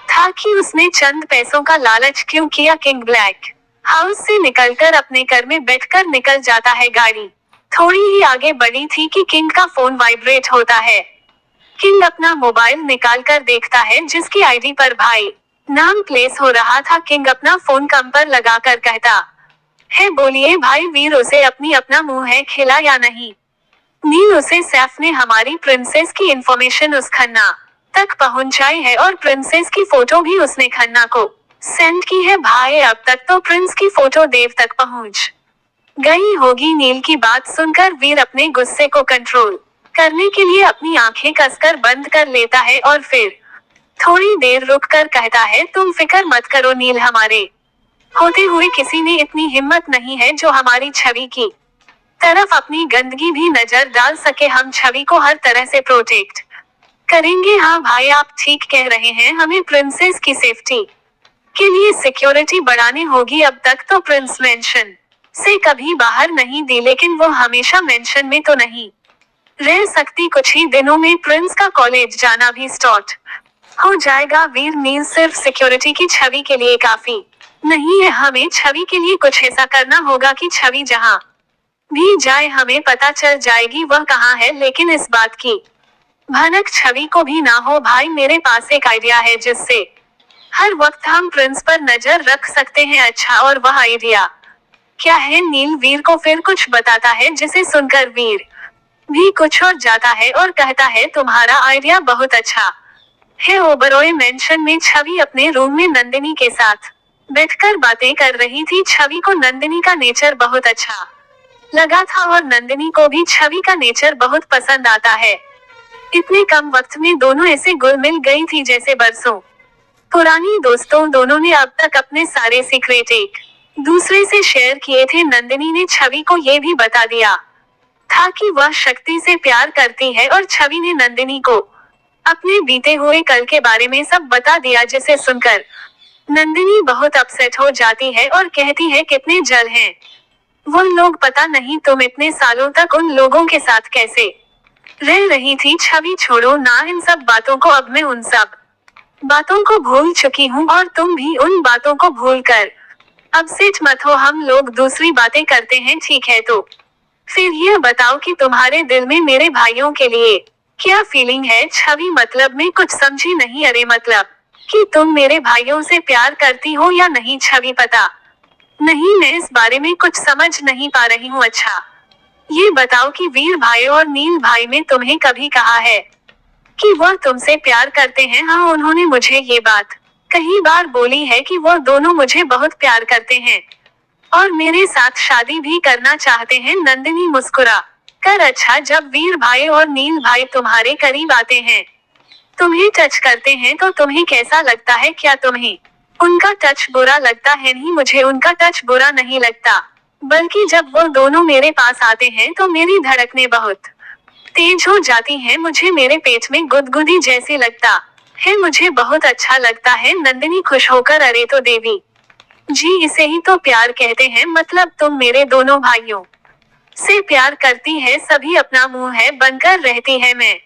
था कि उसने चंद पैसों का लालच क्यों किया। किंग ब्लैक हाउस से निकलकर अपने घर में बैठकर निकल जाता है। गाड़ी थोड़ी ही आगे बढ़ी थी कि किंग का फोन वाइब्रेट होता है। किंग अपना मोबाइल निकाल कर देखता है जिसकी आईडी पर भाई नाम प्लेस हो रहा था। किंग अपना फोन कम पर लगाकर कहता है, बोलिए भाई वीर, उसे अपना मुंह है खिला या नहीं? नील, उसे सैफ ने हमारी प्रिंसेस की इंफॉर्मेशन उस खन्ना तक पहुंचाई है और प्रिंसेस की फोटो भी उसने खन्ना को सेंड की है भाई। अब तक तो प्रिंस की फोटो देव तक पहुंच गई होगी। नील की बात सुनकर वीर अपने गुस्से को कंट्रोल करने के लिए अपनी आंखें कसकर बंद कर लेता है और फिर थोड़ी देर रुककर कहता है, तुम फिक्र मत करो नील, हमारे होते हुए किसी ने इतनी हिम्मत नहीं है जो हमारी छवि की तरफ अपनी गंदगी भी नजर डाल सके। हम छवि को हर तरह से प्रोटेक्ट करेंगे। हाँ भाई, आप ठीक कह रहे हैं, हमें प्रिंसेस की सेफ्टी के लिए सिक्योरिटी बढ़ानी होगी। अब तक तो प्रिंस मेंशन से कभी बाहर नहीं दी, लेकिन वो हमेशा मेंशन में तो नहीं रह सकती। कुछ ही दिनों में प्रिंस का कॉलेज जाना भी स्टार्ट हो जाएगा। वीर, नील सिर्फ सिक्योरिटी की छवि के लिए काफी नहीं है, हमें छवि के लिए कुछ ऐसा करना होगा कि छवि जहां भी जाए हमें पता चल जाएगी वह कहाँ है, लेकिन इस बात की भनक छवि को भी ना हो। भाई, मेरे पास एक आइडिया है जिससे हर वक्त हम प्रिंस पर नजर रख सकते हैं। अच्छा, और वह आइडिया क्या है? नील वीर को फिर कुछ बताता है, जिसे सुनकर वीर भी कुछ और जाता है और कहता है, तुम्हारा आइडिया बहुत अच्छा है। ओबरॉय मेंशन में छवि अपने रूम में नंदिनी के साथ बैठकर बातें कर रही थी। छवि को नंदिनी का नेचर बहुत अच्छा लगा था और नंदिनी को भी छवि का नेचर बहुत पसंद आता है। इतने कम वक्त में दोनों ऐसे घुल मिल गई थी जैसे बरसों पुरानी दोस्तों। दोनों ने अब तक अपने सारे सीक्रेट एक दूसरे से शेयर किए थे। नंदिनी ने छवि को ये भी बता दिया था कि वह शक्ति से प्यार करती है और छवि ने नंदिनी को अपने बीते हुए कल के बारे में सब बता दिया, जिसे सुनकर नंदिनी बहुत अपसेट हो जाती है और कहती है, कितने जल हैं वो लोग, पता नहीं तुम इतने सालों तक उन लोगों के साथ कैसे रह रही थी। छवि, छोड़ो ना इन सब बातों को, अब मैं उन सब बातों को भूल चुकी हूँ और तुम भी उन बातों को भूल कर अपसेट मत हो। हम लोग दूसरी बातें करते हैं, ठीक है? तो फिर ये बताओ कि तुम्हारे दिल में मेरे भाइयों के लिए क्या फीलिंग है? छवि, मतलब मैं कुछ समझी नहीं। अरे मतलब कि तुम मेरे भाइयों से प्यार करती हो या नहीं? छवि, पता नहीं, मैं इस बारे में कुछ समझ नहीं पा रही हूँ। अच्छा, ये बताओ कि वीर भाई और नील भाई ने तुम्हें कभी कहा है कि वह तुमसे प्यार करते हैं? हाँ, उन्होंने मुझे ये बात कई बार बोली है कि वह दोनों मुझे बहुत प्यार करते हैं और मेरे साथ शादी भी करना चाहते हैं। नंदिनी मुस्कुरा कर, अच्छा, जब वीर भाई और नील भाई तुम्हारे करीब आते हैं, तुम्हें टच करते हैं, तो तुम्हें कैसा लगता है? क्या तुम्हें उनका टच बुरा लगता है? नहीं, मुझे उनका टच बुरा नहीं लगता, बल्कि जब वो दोनों मेरे पास आते हैं तो मेरी धड़कनें बहुत तेज हो जाती हैं। मुझे मेरे पेट में गुदगुदी जैसी लगता है, मुझे बहुत अच्छा लगता है। नंदिनी खुश होकर, अरे तो देवी जी, इसे ही तो प्यार कहते हैं। मतलब तुम मेरे दोनों भाइयों से प्यार करती है, सभी अपना मुंह है बनकर रहती है। मैं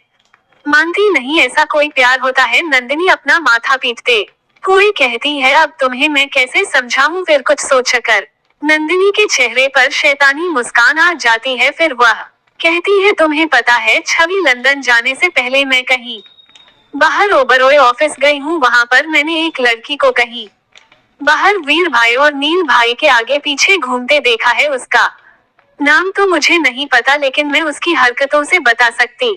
मानती नहीं ऐसा कोई प्यार होता है। नंदिनी अपना माथा पीटते हुए कहती है, अब तुम्हें मैं कैसे समझाऊं? फिर कुछ सोचकर नंदिनी के चेहरे पर शैतानी मुस्कान आ जाती है। फिर वह कहती है, तुम्हें पता है छवि, लंदन जाने से पहले मैं कहीं बाहर ओबरॉय ऑफिस गई हूँ। वहाँ पर मैंने एक लड़की को कहीं बाहर वीर भाई और नील भाई के आगे पीछे घूमते देखा है। उसका नाम तो मुझे नहीं पता, लेकिन मैं उसकी हरकतों से बता सकती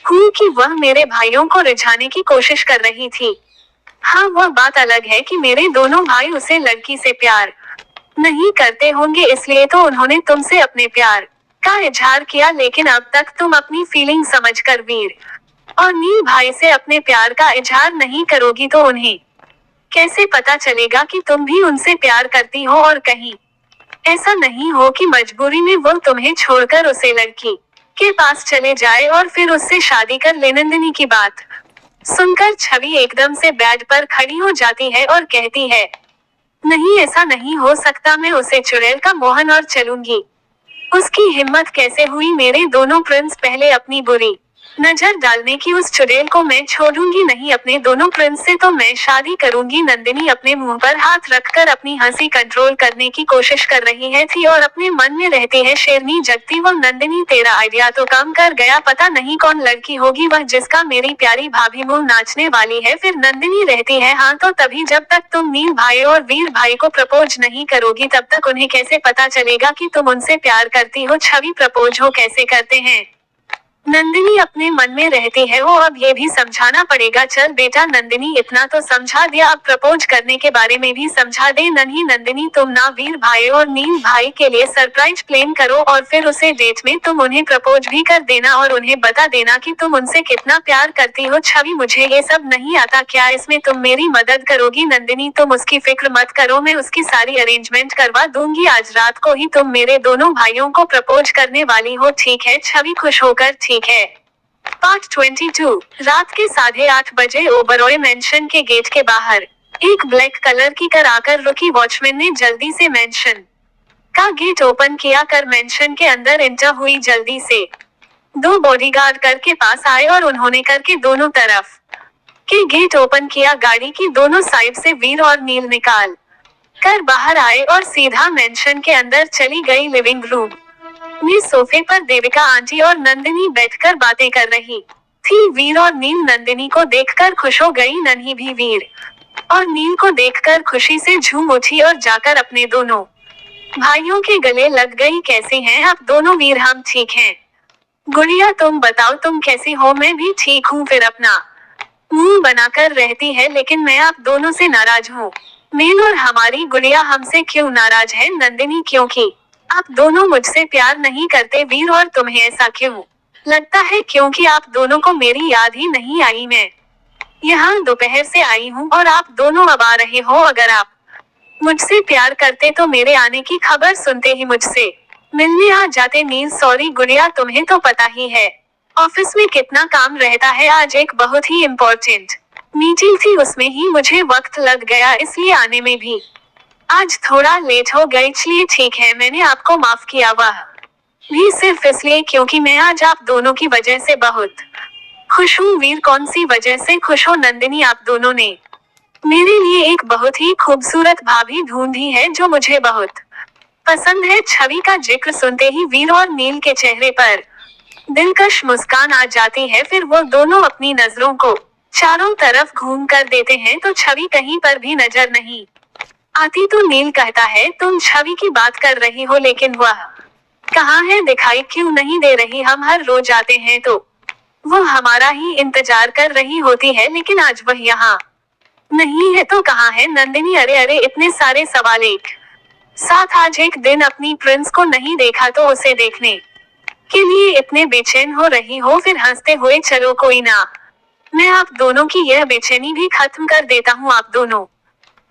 हूँ कि वह मेरे भाइयों को रिझाने की कोशिश कर रही थी। हाँ, वह बात अलग है कि मेरे दोनों भाई उसे लड़की से प्यार नहीं करते होंगे, इसलिए तो उन्होंने तुमसे अपने प्यार का इजहार किया। लेकिन अब तक तुम अपनी फीलिंग समझकर वीर और नील भाई से अपने प्यार का इजहार नहीं करोगी तो उन्हें कैसे पता चलेगा कि तुम भी उनसे प्यार करती हो? और कहीं ऐसा नहीं हो कि मजबूरी में वो तुम्हें छोड़कर उसे लड़की के पास चले जाए और फिर उससे शादी कर ले। नंदिनी की बात सुनकर छवि एकदम से बेड पर खड़ी हो जाती है और कहती है, नहीं, ऐसा नहीं हो सकता। मैं उसे चुड़ैल का मोहन और चलूंगी। उसकी हिम्मत कैसे हुई? मेरे दोनों प्रिंस पहले अपनी बुरी नजर डालने की उस चुड़ैल को मैं छोड़ूंगी नहीं, अपने दोनों प्रिंस से तो मैं शादी करूंगी। नंदिनी अपने मुंह पर हाथ रखकर अपनी हंसी कंट्रोल करने की कोशिश कर रही है थी और अपने मन में रहती है, शेरनी जगती वो नंदिनी, तेरा आइडिया तो काम कर गया, पता नहीं कौन लड़की होगी वह जिसका मेरी प्यारी भाभी मुंह नाचने वाली है। फिर नंदिनी रहती है, हाँ तो तभी जब तक तुम नील भाई और वीर भाई को प्रपोज नहीं करोगी तब तक उन्हें कैसे पता चलेगा कि तुम उनसे प्यार करती हो। छवि, प्रपोज हो कैसे करते हैं? नंदिनी अपने मन में रहती है, वो अब ये भी समझाना पड़ेगा। चल बेटा नंदिनी, इतना तो समझा दिया, अब प्रपोज करने के बारे में भी समझा दे। नहीं नंदिनी, तुम ना वीर भाई और नील भाई के लिए सरप्राइज प्लान करो और फिर उसे डेट में तुम उन्हें प्रपोज भी कर देना और उन्हें बता देना कि तुम उनसे कितना प्यार करती हो। छवि, मुझे ये सब नहीं आता, क्या इसमें तुम मेरी मदद करोगी? नंदिनी, तुम उसकी फिक्र मत करो, मैं उसकी सारी अरेंजमेंट करवा दूंगी। आज रात को ही तुम मेरे दोनों भाइयों को प्रपोज करने वाली हो, ठीक है? छवि खुश होकर ठीक है। पार्ट 22। रात के 8:30 बजे ओबरॉय मेंशन के गेट के बाहर एक ब्लैक कलर की कार आकर रुकी। वॉचमैन ने जल्दी से मेंशन का गेट ओपन किया कर मेंशन के अंदर एंटर हुई। जल्दी से दो बॉडीगार्ड कर के पास आए और उन्होंने कर के दोनों तरफ के गेट ओपन किया। गाड़ी की दोनों साइड से वीर और नील निकाल कर बाहर आए और सीधा मेंशन के अंदर चली गई। लिविंग रूम में सोफे पर देविका आंटी और नंदिनी बैठकर बातें कर रही थी। वीर और नील नंदिनी को देखकर खुश हो गई, नन्ही भी वीर और नील को देखकर खुशी से झूम उठी और जाकर अपने दोनों भाइयों के गले लग गई। कैसे हैं आप दोनों? वीर, हम ठीक हैं। गुड़िया, तुम बताओ तुम कैसी हो? मैं भी ठीक हूँ। फिर अपना मुंह बनाकर रहती है, लेकिन मैं आप दोनों से नाराज हूँ। नील और हमारी गुड़िया हमसे क्यों नाराज है? नंदिनी, क्योंकि आप दोनों मुझसे प्यार नहीं करते। वीर, और तुम्हें ऐसा क्यों लगता है? क्योंकि आप दोनों को मेरी याद ही नहीं आई। मैं यहाँ दोपहर से आई हूँ और आप दोनों अब आ रहे हो। अगर आप मुझसे प्यार करते तो मेरे आने की खबर सुनते ही मुझसे मिलने आ जाते। नील, सॉरी गुड़िया, तुम्हें तो पता ही है ऑफिस में कितना काम रहता है। आज एक बहुत ही इम्पोर्टेंट मीटिंग थी, उसमें ही मुझे वक्त लग गया, इसलिए आने में भी आज थोड़ा लेट हो गई। चलिए ठीक है, मैंने आपको माफ किया, वह भी सिर्फ इसलिए क्योंकि मैं आज आप दोनों की वजह से बहुत खुश हूँ। वीर, कौन सी वजह से खुश हो? नंदिनी, आप दोनों ने मेरे लिए एक बहुत ही खूबसूरत भाभी ढूंढी है जो मुझे बहुत पसंद है। छवि का जिक्र सुनते ही वीर और नील के चेहरे पर दिलकश मुस्कान आ जाती है। फिर वो दोनों अपनी नजरों को चारों तरफ घूम कर देते हैं तो छवि कहीं पर भी नजर नहीं आती। तो नील कहता है, तुम छवि की बात कर रही हो, लेकिन वह कहाँ है? दिखाई क्यों नहीं दे रही? हम हर रोज आते हैं तो वो हमारा ही इंतजार कर रही होती है, लेकिन आज वह यहाँ नहीं है। तो कहाँ है? नंदिनी, अरे अरे, इतने सारे सवाल एक साथ। आज एक दिन अपनी प्रिंस को नहीं देखा तो उसे देखने के लिए इतने बेचैन हो रही हो। फिर हंसते हुए, चलो कोई ना, मैं आप दोनों की यह बेचैनी भी खत्म कर देता हूँ। आप दोनों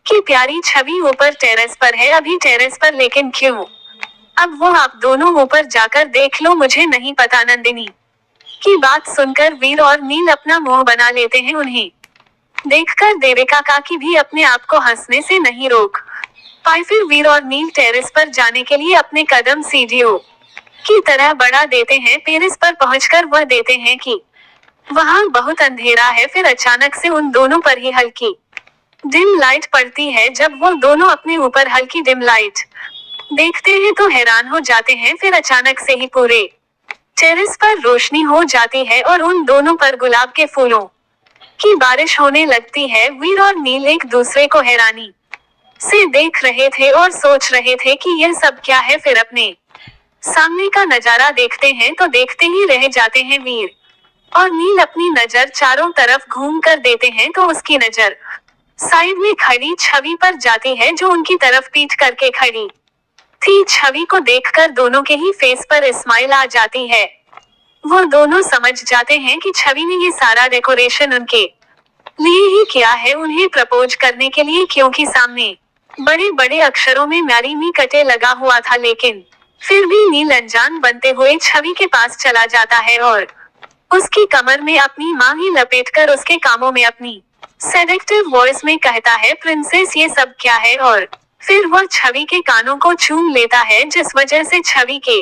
की प्यारी छवि ऊपर टेरेस पर है, अभी टेरेस पर, लेकिन क्यों? अब वो आप दोनों ऊपर जाकर देख लो, मुझे नहीं पता। नंदिनी की बात सुनकर वीर और नील अपना मुंह बना लेते हैं। उन्हें देखकर देविका काकी भी अपने आप को हंसने से नहीं रोक पाई। फिर वीर और नील टेरेस पर जाने के लिए अपने कदम सीढ़ियों की तरह बढ़ा देते हैं। टेरेस पर पहुंचकर वह देते हैं कि वहां बहुत अंधेरा है। फिर अचानक से उन दोनों पर ही हल्की डिम लाइट पड़ती है। जब वो दोनों अपने ऊपर हल्की डिम लाइट देखते हैं तो हैरान हो जाते हैं। फिर अचानक से ही पूरे टेरेस पर रोशनी हो जाती है और उन दोनों पर गुलाब के फूलों की बारिश होने लगती है। वीर और नील एक दूसरे को हैरानी से देख रहे थे और सोच रहे थे कि यह सब क्या है। फिर अपने सामने का नजारा देखते हैं तो देखते ही रह जाते हैं। वीर और नील अपनी नजर चारों तरफ घूम कर देते हैं तो उसकी नजर साइड में खड़ी छवि पर जाती है जो उनकी तरफ पीठ करके खड़ी थी। छवि को देखकर दोनों के ही फेस पर स्माइल आ जाती है। वो दोनों समझ जाते हैं कि छवि ने ये सारा डेकोरेशन उनके लिए ही किया है, उन्हें प्रपोज करने के लिए, क्योंकि सामने बड़े बड़े अक्षरों में मैरी मी कटे लगा हुआ था। लेकिन फिर भी नील अनजान बनते हुए छवि के पास चला जाता है और उसकी कमर में अपनी मां ही लपेटकर उसके कामों में अपनी सेडेक्टिव वॉइस में कहता है, प्रिंसेस ये सब क्या है? और फिर वह छवि के कानों को चूम लेता है, जिस वजह से छवि के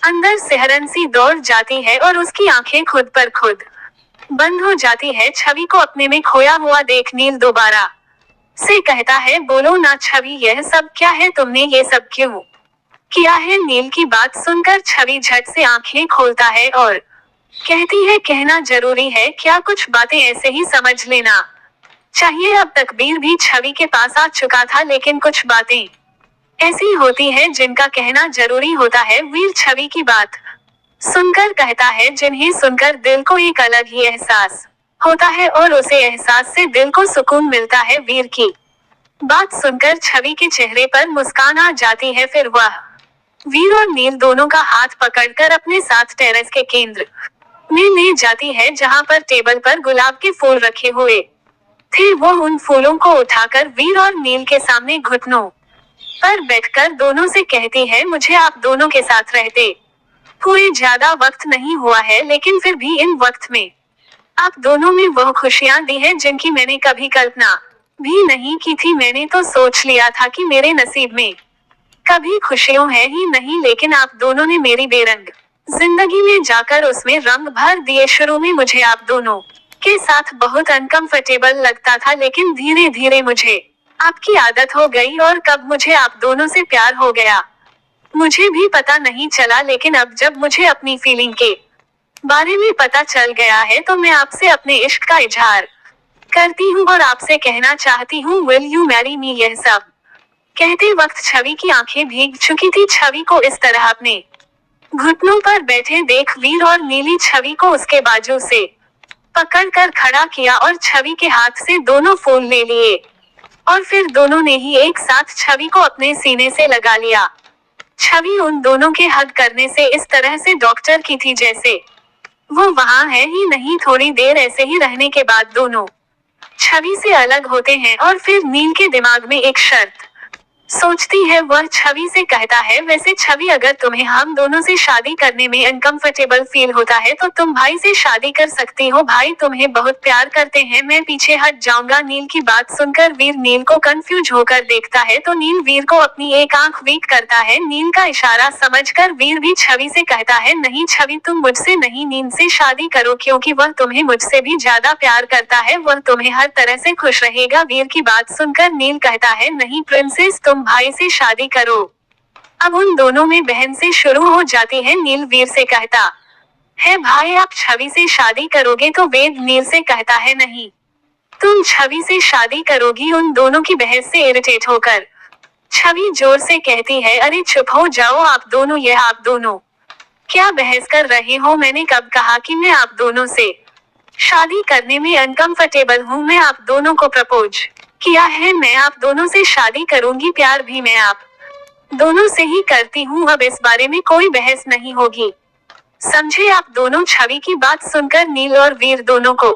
अंदर सिहरन सी दौड़ जाती है और उसकी आंखें खुद पर खुद बंद हो जाती है। छवि को अपने में खोया हुआ देख नील दोबारा से कहता है, बोलो ना छवि, यह सब क्या है? तुमने ये सब क्यों किया है? नील की बात सुनकर छवि झट से आंखें खोलता है और कहती है, कहना जरूरी है क्या? कुछ बातें ऐसे ही समझ लेना चाहिए। अब तक वीर भी छवि के पास आ चुका था, लेकिन कुछ बातें ऐसी होती है जिनका कहना जरूरी होता है। वीर छवि की बात सुनकर कहता है, जिन्हें सुनकर दिल को एक अलग ही एहसास होता है और उसे एहसास से दिल को सुकून मिलता है। वीर की बात सुनकर छवि के चेहरे पर मुस्कान आ जाती है। फिर वह वीर और नील दोनों का हाथ पकड़कर अपने साथ टेरेस के केंद्र में ले जाती है, जहां पर टेबल पर गुलाब के फूल रखे हुए थे। वो उन फूलों को उठाकर वीर और नील के सामने घुटनों पर बैठकर दोनों से कहती है, मुझे आप दोनों के साथ रहते हुए ज्यादा वक्त नहीं हुआ है, लेकिन फिर भी इन वक्त में आप दोनों में वह खुशियां दी है जिनकी मैंने कभी कल्पना भी नहीं की थी। मैंने तो सोच लिया था कि मेरे नसीब में कभी खुशियां है ही नहीं, लेकिन आप दोनों ने मेरी बेरंग जिंदगी में जाकर उसमें रंग भर दिए। शुरू में मुझे आप दोनों के साथ बहुत अनकंफर्टेबल लगता था, लेकिन धीरे धीरे मुझे आपकी आदत हो गई और कब मुझे आप दोनों से प्यार हो गया मुझे भी पता नहीं चला। लेकिन अब जब मुझे अपनी फीलिंग के बारे में पता चल गया है, तो मैं आपसे अपने इश्क का इजहार करती हूँ और आपसे कहना चाहती हूँ, विल यू मैरी मी? यह सब कहते वक्त छवि की आंखें भीग चुकी थी। छवि को इस तरह अपने घुटनों पर बैठे देख वीर और नीली छवि को उसके बाजू से पकड़कर खड़ा किया और छवि के हाथ से दोनों फूल ले लिए और फिर दोनों ने ही एक साथ छवि को अपने सीने से लगा लिया। छवि उन दोनों के हग करने से इस तरह से डॉक्टर की थी जैसे वो वहां है ही नहीं। थोड़ी देर ऐसे ही रहने के बाद दोनों छवि से अलग होते हैं और फिर नील के दिमाग में एक शर्त सोचती है। वह छवि से कहता है, वैसे छवि, अगर तुम्हें हम दोनों से शादी करने में अनकंफर्टेबल फील होता है तो तुम भाई से शादी कर सकती हो। भाई तुम्हें बहुत प्यार करते हैं। मैं पीछे हट जाऊंगा। नील की बात सुनकर वीर नील को कंफ्यूज होकर देखता है, तो नील वीर को अपनी एक आंख वीक करता है। नील का इशारा समझकर वीर भी छवि से कहता है, नहीं छवि, तुम मुझसे नहीं नील से शादी करो, क्योंकि वह तुम्हें मुझसे भी ज्यादा प्यार करता है। वह तुम्हें हर तरह से खुश रहेगा। वीर की बात सुनकर नील कहता है, नहीं प्रिंसेस, तुम भाई से शादी करो। अब उन दोनों में बहन से शुरू हो जाती है। नील वीर से कहता है, भाई आप छवि से शादी करोगे? तो वेद नील से कहता है, नहीं तुम छवि से शादी करोगी। उन दोनों की बहस से इरिटेट होकर छवि जोर से कहती है, अरे चुप हो जाओ आप दोनों। यह आप दोनों क्या बहस कर रहे हो? मैंने कब कहा कि मैं आप दोनों से शादी करने में अनकंफर्टेबल हूँ? मैं आप दोनों को प्रपोज किया है। मैं आप दोनों से शादी करूंगी। प्यार भी मैं आप दोनों से ही करती हूँ। अब इस बारे में कोई बहस नहीं होगी, समझे आप दोनों? छवि की बात सुनकर नील और वीर दोनों को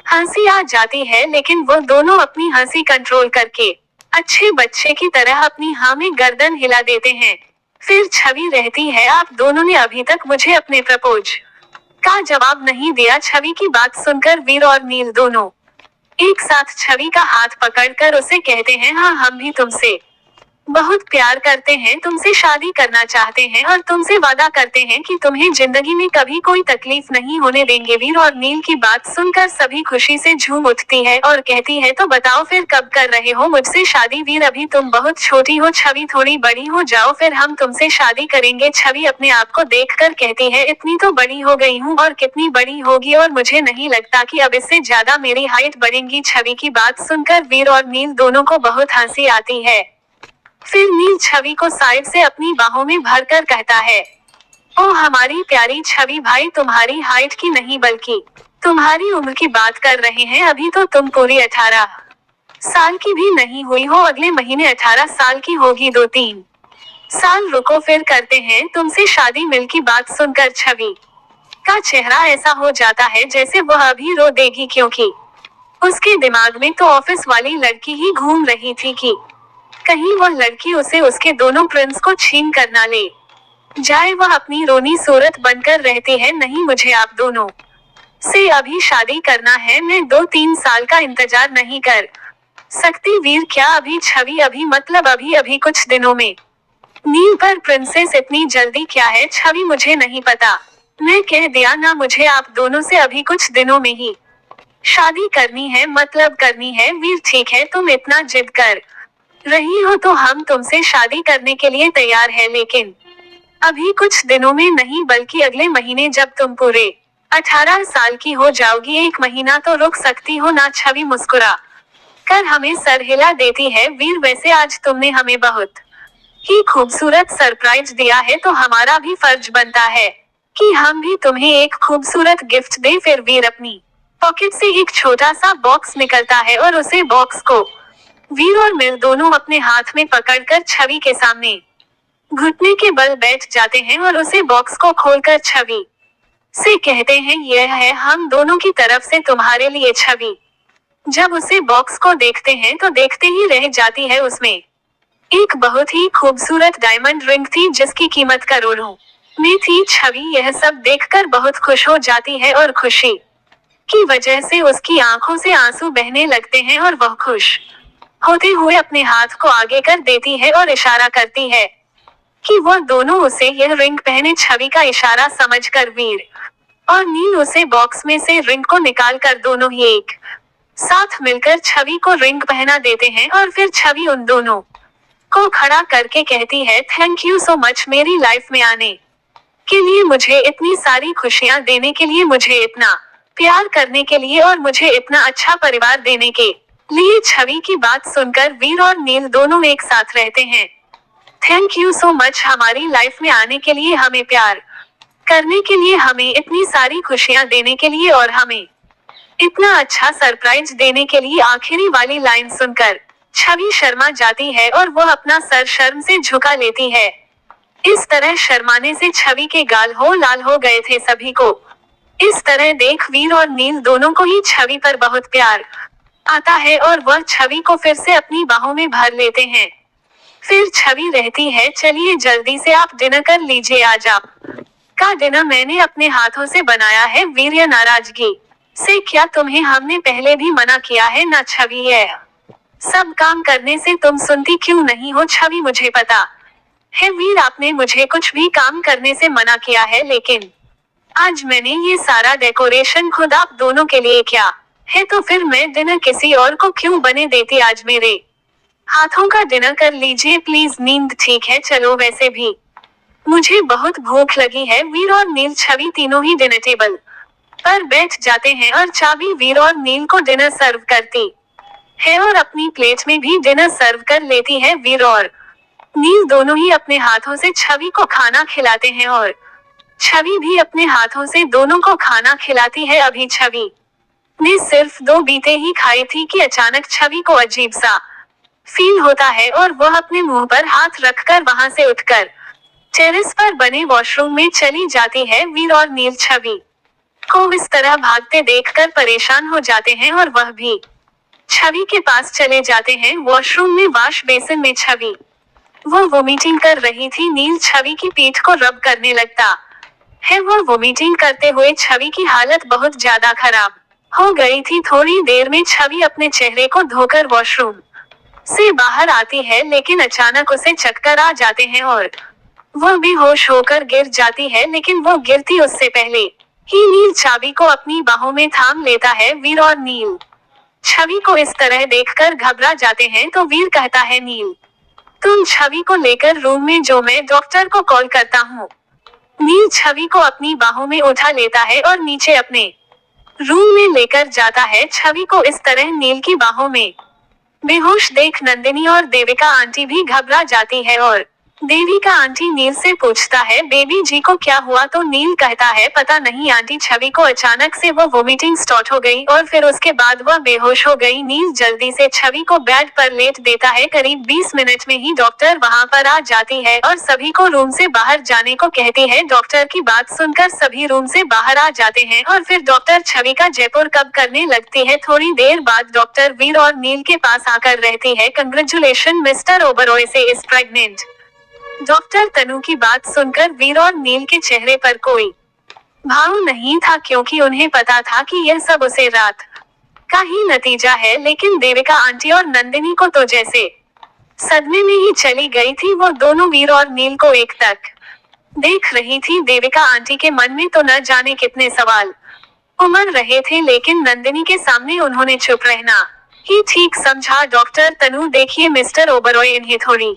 हंसी आ जाती है, लेकिन वो दोनों अपनी हंसी कंट्रोल करके अच्छे बच्चे की तरह अपनी हाँ में गर्दन हिला देते हैं। फिर छवि रहती है, आप दोनों ने अभी तक मुझे अपने प्रपोज का जवाब नहीं दिया। छवि की बात सुनकर वीर और नील दोनों एक साथ छवि का हाथ पकड़कर उसे कहते हैं, हाँ हम भी तुमसे बहुत प्यार करते हैं, तुमसे शादी करना चाहते हैं और तुमसे वादा करते हैं कि तुम्हें जिंदगी में कभी कोई तकलीफ नहीं होने देंगे। वीर और नील की बात सुनकर सभी खुशी से झूम उठती है और कहती है, तो बताओ फिर कब कर रहे हो मुझसे शादी? वीर, अभी तुम बहुत छोटी हो। छवि, थोड़ी बड़ी हो जाओ, फिर हम तुमसे शादी करेंगे। छवि अपने आप को देखकर कहती है, इतनी तो बड़ी हो गई हूँ, और कितनी बड़ी होगी, और मुझे नहीं लगता कि अब इससे ज्यादा मेरी हाइट बढ़ेगी। छवि की बात सुनकर वीर और नील दोनों को बहुत हंसी आती है। फिर नील छवि को साइड से अपनी बाहों में भरकर कहता है, ओ हमारी प्यारी छवि, भाई तुम्हारी हाइट की नहीं बल्कि तुम्हारी उम्र की बात कर रहे हैं। अभी तो तुम पूरी 18 साल की भी नहीं हुई हो। अगले महीने 18 साल की होगी। 2-3 साल रुको, फिर करते हैं तुमसे शादी। मिल की बात सुनकर छवि का चेहरा ऐसा हो जाता है जैसे वह अभी रो देगी, क्योंकि उसके दिमाग में तो ऑफिस वाली लड़की ही घूम रही थी कि कहीं वह लड़की उसे उसके दोनों प्रिंस को छीन कर ना ले जाए। वह अपनी रोनी सूरत बनकर रहती है, नहीं मुझे आप दोनों से अभी शादी करना है। मैं 2-3 साल का इंतजार नहीं कर सकती। वीर, क्या अभी? छवि, अभी मतलब अभी कुछ दिनों में। नील पर प्रिंसेस इतनी जल्दी क्या है छवि, मुझे नहीं पता। मैं कह दिया ना, मुझे आप दोनों से अभी कुछ दिनों में ही शादी करनी है, मतलब करनी है। वीर ठीक है, तुम इतना जिद कर रही हो तो हम तुमसे शादी करने के लिए तैयार है, लेकिन अभी कुछ दिनों में नहीं बल्कि अगले महीने, जब तुम पूरे 18 साल की हो जाओगी। 1 महीना तो रुक सकती हो ना? छवि मुस्कुरा कर हमें सर हिला देती है। वीर वैसे आज तुमने हमें बहुत ही खूबसूरत सरप्राइज दिया है, तो हमारा भी फर्ज बनता है कि हम भी तुम्हें एक खूबसूरत गिफ्ट दे। फिर वीर अपनी पॉकेट से एक छोटा सा बॉक्स निकलता है और उसे बॉक्स को वीर और नील दोनों अपने हाथ में पकड़कर छवि के सामने घुटने के बल बैठ जाते हैं और उसे बॉक्स को खोलकर छवि से कहते हैं, यह है हम दोनों की तरफ से तुम्हारे लिए। छवि जब उसे बॉक्स को देखते हैं तो देखते ही रह जाती है। उसमें एक बहुत ही खूबसूरत डायमंड रिंग थी जिसकी कीमत करोड़ों में थी। छवि यह सब देखकर बहुत खुश हो जाती है और खुशी की वजह से उसकी आंखों से आंसू बहने लगते हैं और वह खुश होते हुए अपने हाथ को आगे कर देती है और इशारा करती है कि वह दोनों उसे यह रिंग पहने। छवि का इशारा समझकर वीर और नील उसे बॉक्स में से रिंग को निकालकर दोनों ही एक साथ मिलकर छवि को रिंग पहना देते हैं और फिर छवि उन दोनों को खड़ा करके कहती है, थैंक यू सो मच मेरी लाइफ में आने के लिए, मुझे इतनी सारी खुशियां देने के लिए, मुझे इतना प्यार करने के लिए और मुझे इतना अच्छा परिवार देने के लिए। छवि की बात सुनकर वीर और नील दोनों एक साथ रहते हैं। थैंक यू सो मच हमारी लाइफ में आने के लिए, हमें प्यार करने के लिए, हमें इतनी सारी खुशियां देने के लिए और हमें इतना अच्छा सरप्राइज देने के लिए। आखिरी वाली लाइन सुनकर छवि शर्मा जाती है और वह अपना सर शर्म से झुका लेती है। इस तरह शर्माने से छवि के गाल हो लाल हो गए थे। सभी को इस तरह देख वीर और नील दोनों को ही छवि पर बहुत प्यार आता है और वह छवि को फिर से अपनी बाहों में भर लेते हैं। फिर छवि रहती है, चलिए जल्दी से आप डिनर कर लीजिए, आज आप का डिनर मैंने अपने हाथों से बनाया है। वीर या नाराजगी से, क्या तुम्हें हमने पहले भी मना किया है ना? छवि यह सब काम करने से तुम सुनती क्यों नहीं हो? छवि मुझे पता है वीर, आपने मुझे कुछ भी काम करने से मना किया है, लेकिन आज मैंने ये सारा डेकोरेशन खुद आप दोनों के लिए किया है, तो फिर मैं डिनर किसी और को क्यों बने देती? आज मेरे हाथों का डिनर कर लीजिए प्लीज। नींद ठीक है, चलो वैसे भी मुझे बहुत भूख लगी है। वीर और नील छवि तीनों ही डिनर टेबल पर बैठ जाते हैं और चाबी वीर और नील को डिनर सर्व करती है और अपनी प्लेट में भी डिनर सर्व कर लेती है। वीर और नील दोनों ही अपने हाथों से छवि को खाना खिलाते हैं और छवि भी अपने हाथों से दोनों को खाना खिलाती है। अभी छवि ने सिर्फ 2 बीते ही खाई थी कि अचानक छवि को अजीब सा फील होता है और वह अपने मुंह पर हाथ रखकर वहां से उठकर टेरेस पर बने वॉशरूम में चली जाती है। वीर और नील छवि को इस तरह भागते देखकर परेशान हो जाते हैं और वह भी छवि के पास चले जाते हैं। वॉशरूम में वॉश बेसिन में छवि वो वोमिटिंग कर रही थी। नील छवि की पीठ को रब करने लगता है। वो वोमिटिंग करते हुए छवि की हालत बहुत ज्यादा खराब हो गई थी। थोड़ी देर में छवि अपने चेहरे को धोकर वॉशरूम से बाहर आती है, लेकिन अचानक उसे चक्कर आ जाते हैं और वह बेहोश होकर गिर जाती है। लेकिन वो गिरती उससे पहले ही नील छवि को अपनी बाहों में थाम लेता है। वीर और नील छवि को इस तरह देखकर घबरा जाते हैं, तो वीर कहता है, नील तुम छवि को लेकर रूम में जो, मैं डॉक्टर को कॉल करता हूँ। नील छवि को अपनी बाहों में उठा लेता है और नीचे अपने रूम में लेकर जाता है। छवि को इस तरह नील की बाहों में बेहोश देख नंदिनी और देविका आंटी भी घबरा जाती है और देविका आंटी नील से पूछता है, बेबी जी को क्या हुआ? तो नील कहता है, पता नहीं आंटी, छवि को अचानक से वो वोमिटिंग स्टार्ट हो गई और फिर उसके बाद वह बेहोश हो गई। नील जल्दी से छवि को बेड पर लेट देता है। करीब 20 मिनट में ही डॉक्टर वहां पर आ जाती है और सभी को रूम से बाहर जाने को कहती है। डॉक्टर की बात सुनकर सभी रूम से बाहर आ जाते हैं और फिर डॉक्टर छवि का जयपुर कब करने लगती है। थोड़ी देर बाद डॉक्टर वीर और नील के पास आकर रहती है, कंग्रेचुलेशन मिस्टर ओबरॉय से इज प्रेग्नेंट। डॉक्टर तनु की बात सुनकर वीर और नील के चेहरे पर कोई भाव नहीं था, क्योंकि उन्हें पता था कि यह सब उसे रात का ही नतीजा है। लेकिन देविका आंटी और नंदिनी को तो जैसे सदमे में ही चली गई थी वो दोनों, वीर और नील को एक तक देख रही थी। देविका आंटी के मन में तो न जाने कितने सवाल उमड़ रहे थे, लेकिन नंदिनी के सामने उन्होंने चुप रहना ही ठीक समझा। डॉक्टर तनु, देखिए मिस्टर ओबरॉय, इन्हें थोड़ी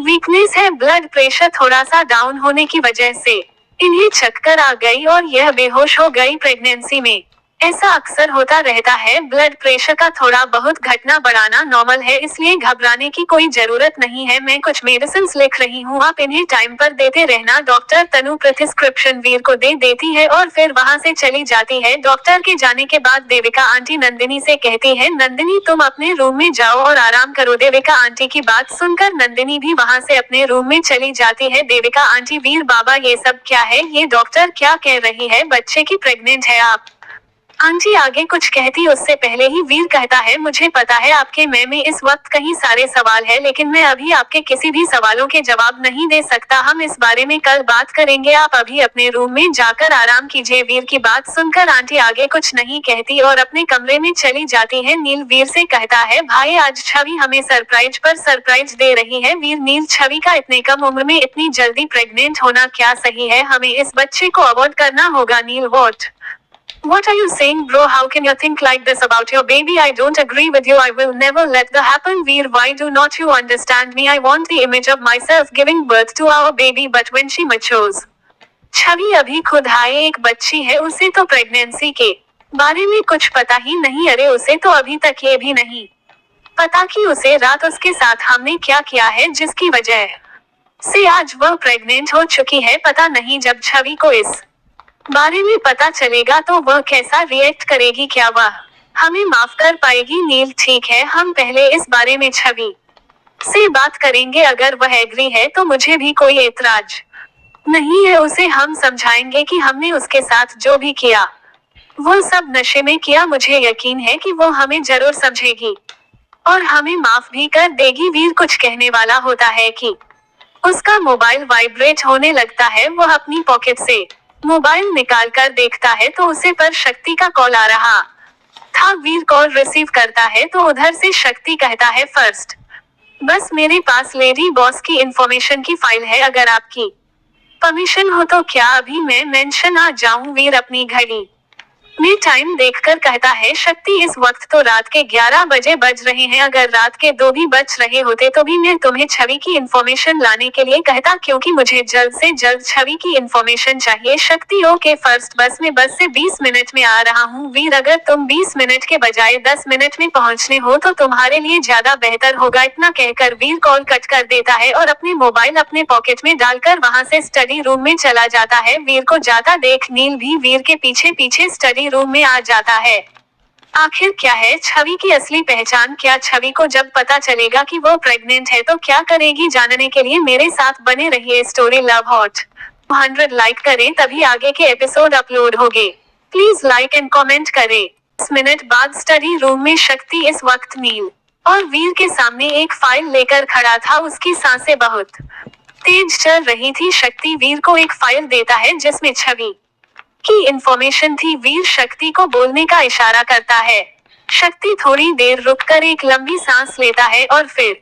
वीकनेस है, ब्लड प्रेशर थोड़ा सा डाउन होने की वजह से इन्हें चक्कर आ गई और यह बेहोश हो गई। प्रेगनेंसी में ऐसा अक्सर होता रहता है, ब्लड प्रेशर का थोड़ा बहुत घटना बढ़ाना नॉर्मल है, इसलिए घबराने की कोई जरूरत नहीं है। मैं कुछ मेडिसिन लिख रही हूँ, आप इन्हें टाइम पर देते रहना। डॉक्टर तनु प्रिस्क्रिप्शन वीर को दे देती है और फिर वहाँ से चली जाती है। डॉक्टर के जाने के बाद देविका आंटी नंदिनी से कहती है, नंदिनी तुम अपने रूम में जाओ और आराम करो। देविका आंटी की बात सुनकर नंदिनी भी वहाँ से अपने रूम में चली जाती है। देविका आंटी, वीर बाबा ये सब क्या है, ये डॉक्टर क्या कह रही है, बच्चे की प्रेग्नेंट है आप? आंटी आगे कुछ कहती उससे पहले ही वीर कहता है, मुझे पता है आपके में इस वक्त कई सारे सवाल है, लेकिन मैं अभी आपके किसी भी सवालों के जवाब नहीं दे सकता। हम इस बारे में कल बात करेंगे, आप अभी अपने रूम में जाकर आराम कीजिए। वीर की बात सुनकर आंटी आगे कुछ नहीं कहती और अपने कमरे में चली जाती है। नील वीर से कहता है, भाई आज छवि हमें सरप्राइज पर सरप्राइज दे रही है। वीर, नील, छवि का इतने कम उम्र में इतनी जल्दी प्रेग्नेंट होना क्या सही है, हमें इस बच्चे को अवॉइड करना होगा। नील, What are you saying, bro? How can you think like this about your baby? I don't agree with you. I will never let that happen. Veer, why do not you understand me? I want the image of myself giving birth to our baby, but when she matures. छवि अभी खुद आए एक बच्ची है, उसे तो pregnancy के बारे में कुछ पता ही नहीं। अरे उसे तो अभी तक ये भी नहीं पता कि उसे रात उसके साथ हमने क्या किया है, जिसकी वजह से आज वह प्रेग्नेंट हो चुकी है। पता नहीं जब छवि को इस बारे में पता चलेगा तो वह कैसा रिएक्ट करेगी, क्या वह हमें माफ कर पाएगी? नील, ठीक है, हम पहले इस बारे में छवि से बात करेंगे, अगर वह एग्री है तो मुझे भी कोई एतराज नहीं है। उसे हम समझाएंगे कि हमने उसके साथ जो भी किया वो सब नशे में किया। मुझे यकीन है कि वो हमें जरूर समझेगी और हमें माफ भी कर देगी। वीर कुछ कहने वाला होता है कि उसका मोबाइल वाइब्रेट होने लगता है। वह अपनी पॉकेट से मोबाइल निकाल कर देखता है तो उसे पर शक्ति का कॉल आ रहा था। वीर कॉल रिसीव करता है तो उधर से शक्ति कहता है, फर्स्ट बस मेरे पास लेडी बॉस की इंफॉर्मेशन की फाइल है, अगर आपकी परमिशन हो तो क्या अभी मैं मेंशन आ जाऊं? वीर अपनी घड़ी में टाइम देखकर कहता है, शक्ति इस वक्त तो रात के 11 बजे बज रहे हैं, अगर रात के 2 भी बज रहे होते तो भी मैं तुम्हें छवि की इंफॉर्मेशन लाने के लिए कहता, क्योंकि मुझे जल्द से जल्द छवि की इंफॉर्मेशन चाहिए। शक्ति, ओके, फर्स्ट बस में बस से 20 मिनट में आ रहा हूँ। वीर, अगर तुम 20 मिनट के बजाय 10 मिनट में पहुँचने हो तो तुम्हारे लिए ज्यादा बेहतर होगा। इतना कहकर वीर कॉल कट कर देता है और अपने मोबाइल अपने पॉकेट में डालकर वहाँ से स्टडी रूम में चला जाता है। वीर को जाता देख नील भी वीर के पीछे पीछे स्टडी रूम में आ जाता है। आखिर क्या है छवि की असली पहचान? क्या छवि को जब पता चलेगा कि वो प्रेग्नेंट है तो क्या करेगी? जानने के लिए मेरे साथ बने रहिए। स्टोरी लव हॉट 100 लाइक करें तभी आगे के एपिसोड अपलोड होंगे। प्लीज लाइक एंड कमेंट करें। 10 मिनट बाद स्टडी रूम में शक्ति इस वक्त नील और वीर के सामने एक फाइल लेकर खड़ा था। उसकी सांसें बहुत तेज चल रही थी। शक्ति वीर को एक फाइल देता है जिसमें छवि की इंफॉर्मेशन थी। वीर शक्ति को बोलने का इशारा करता है। शक्ति थोड़ी देर रुककर एक लंबी सांस लेता है और फिर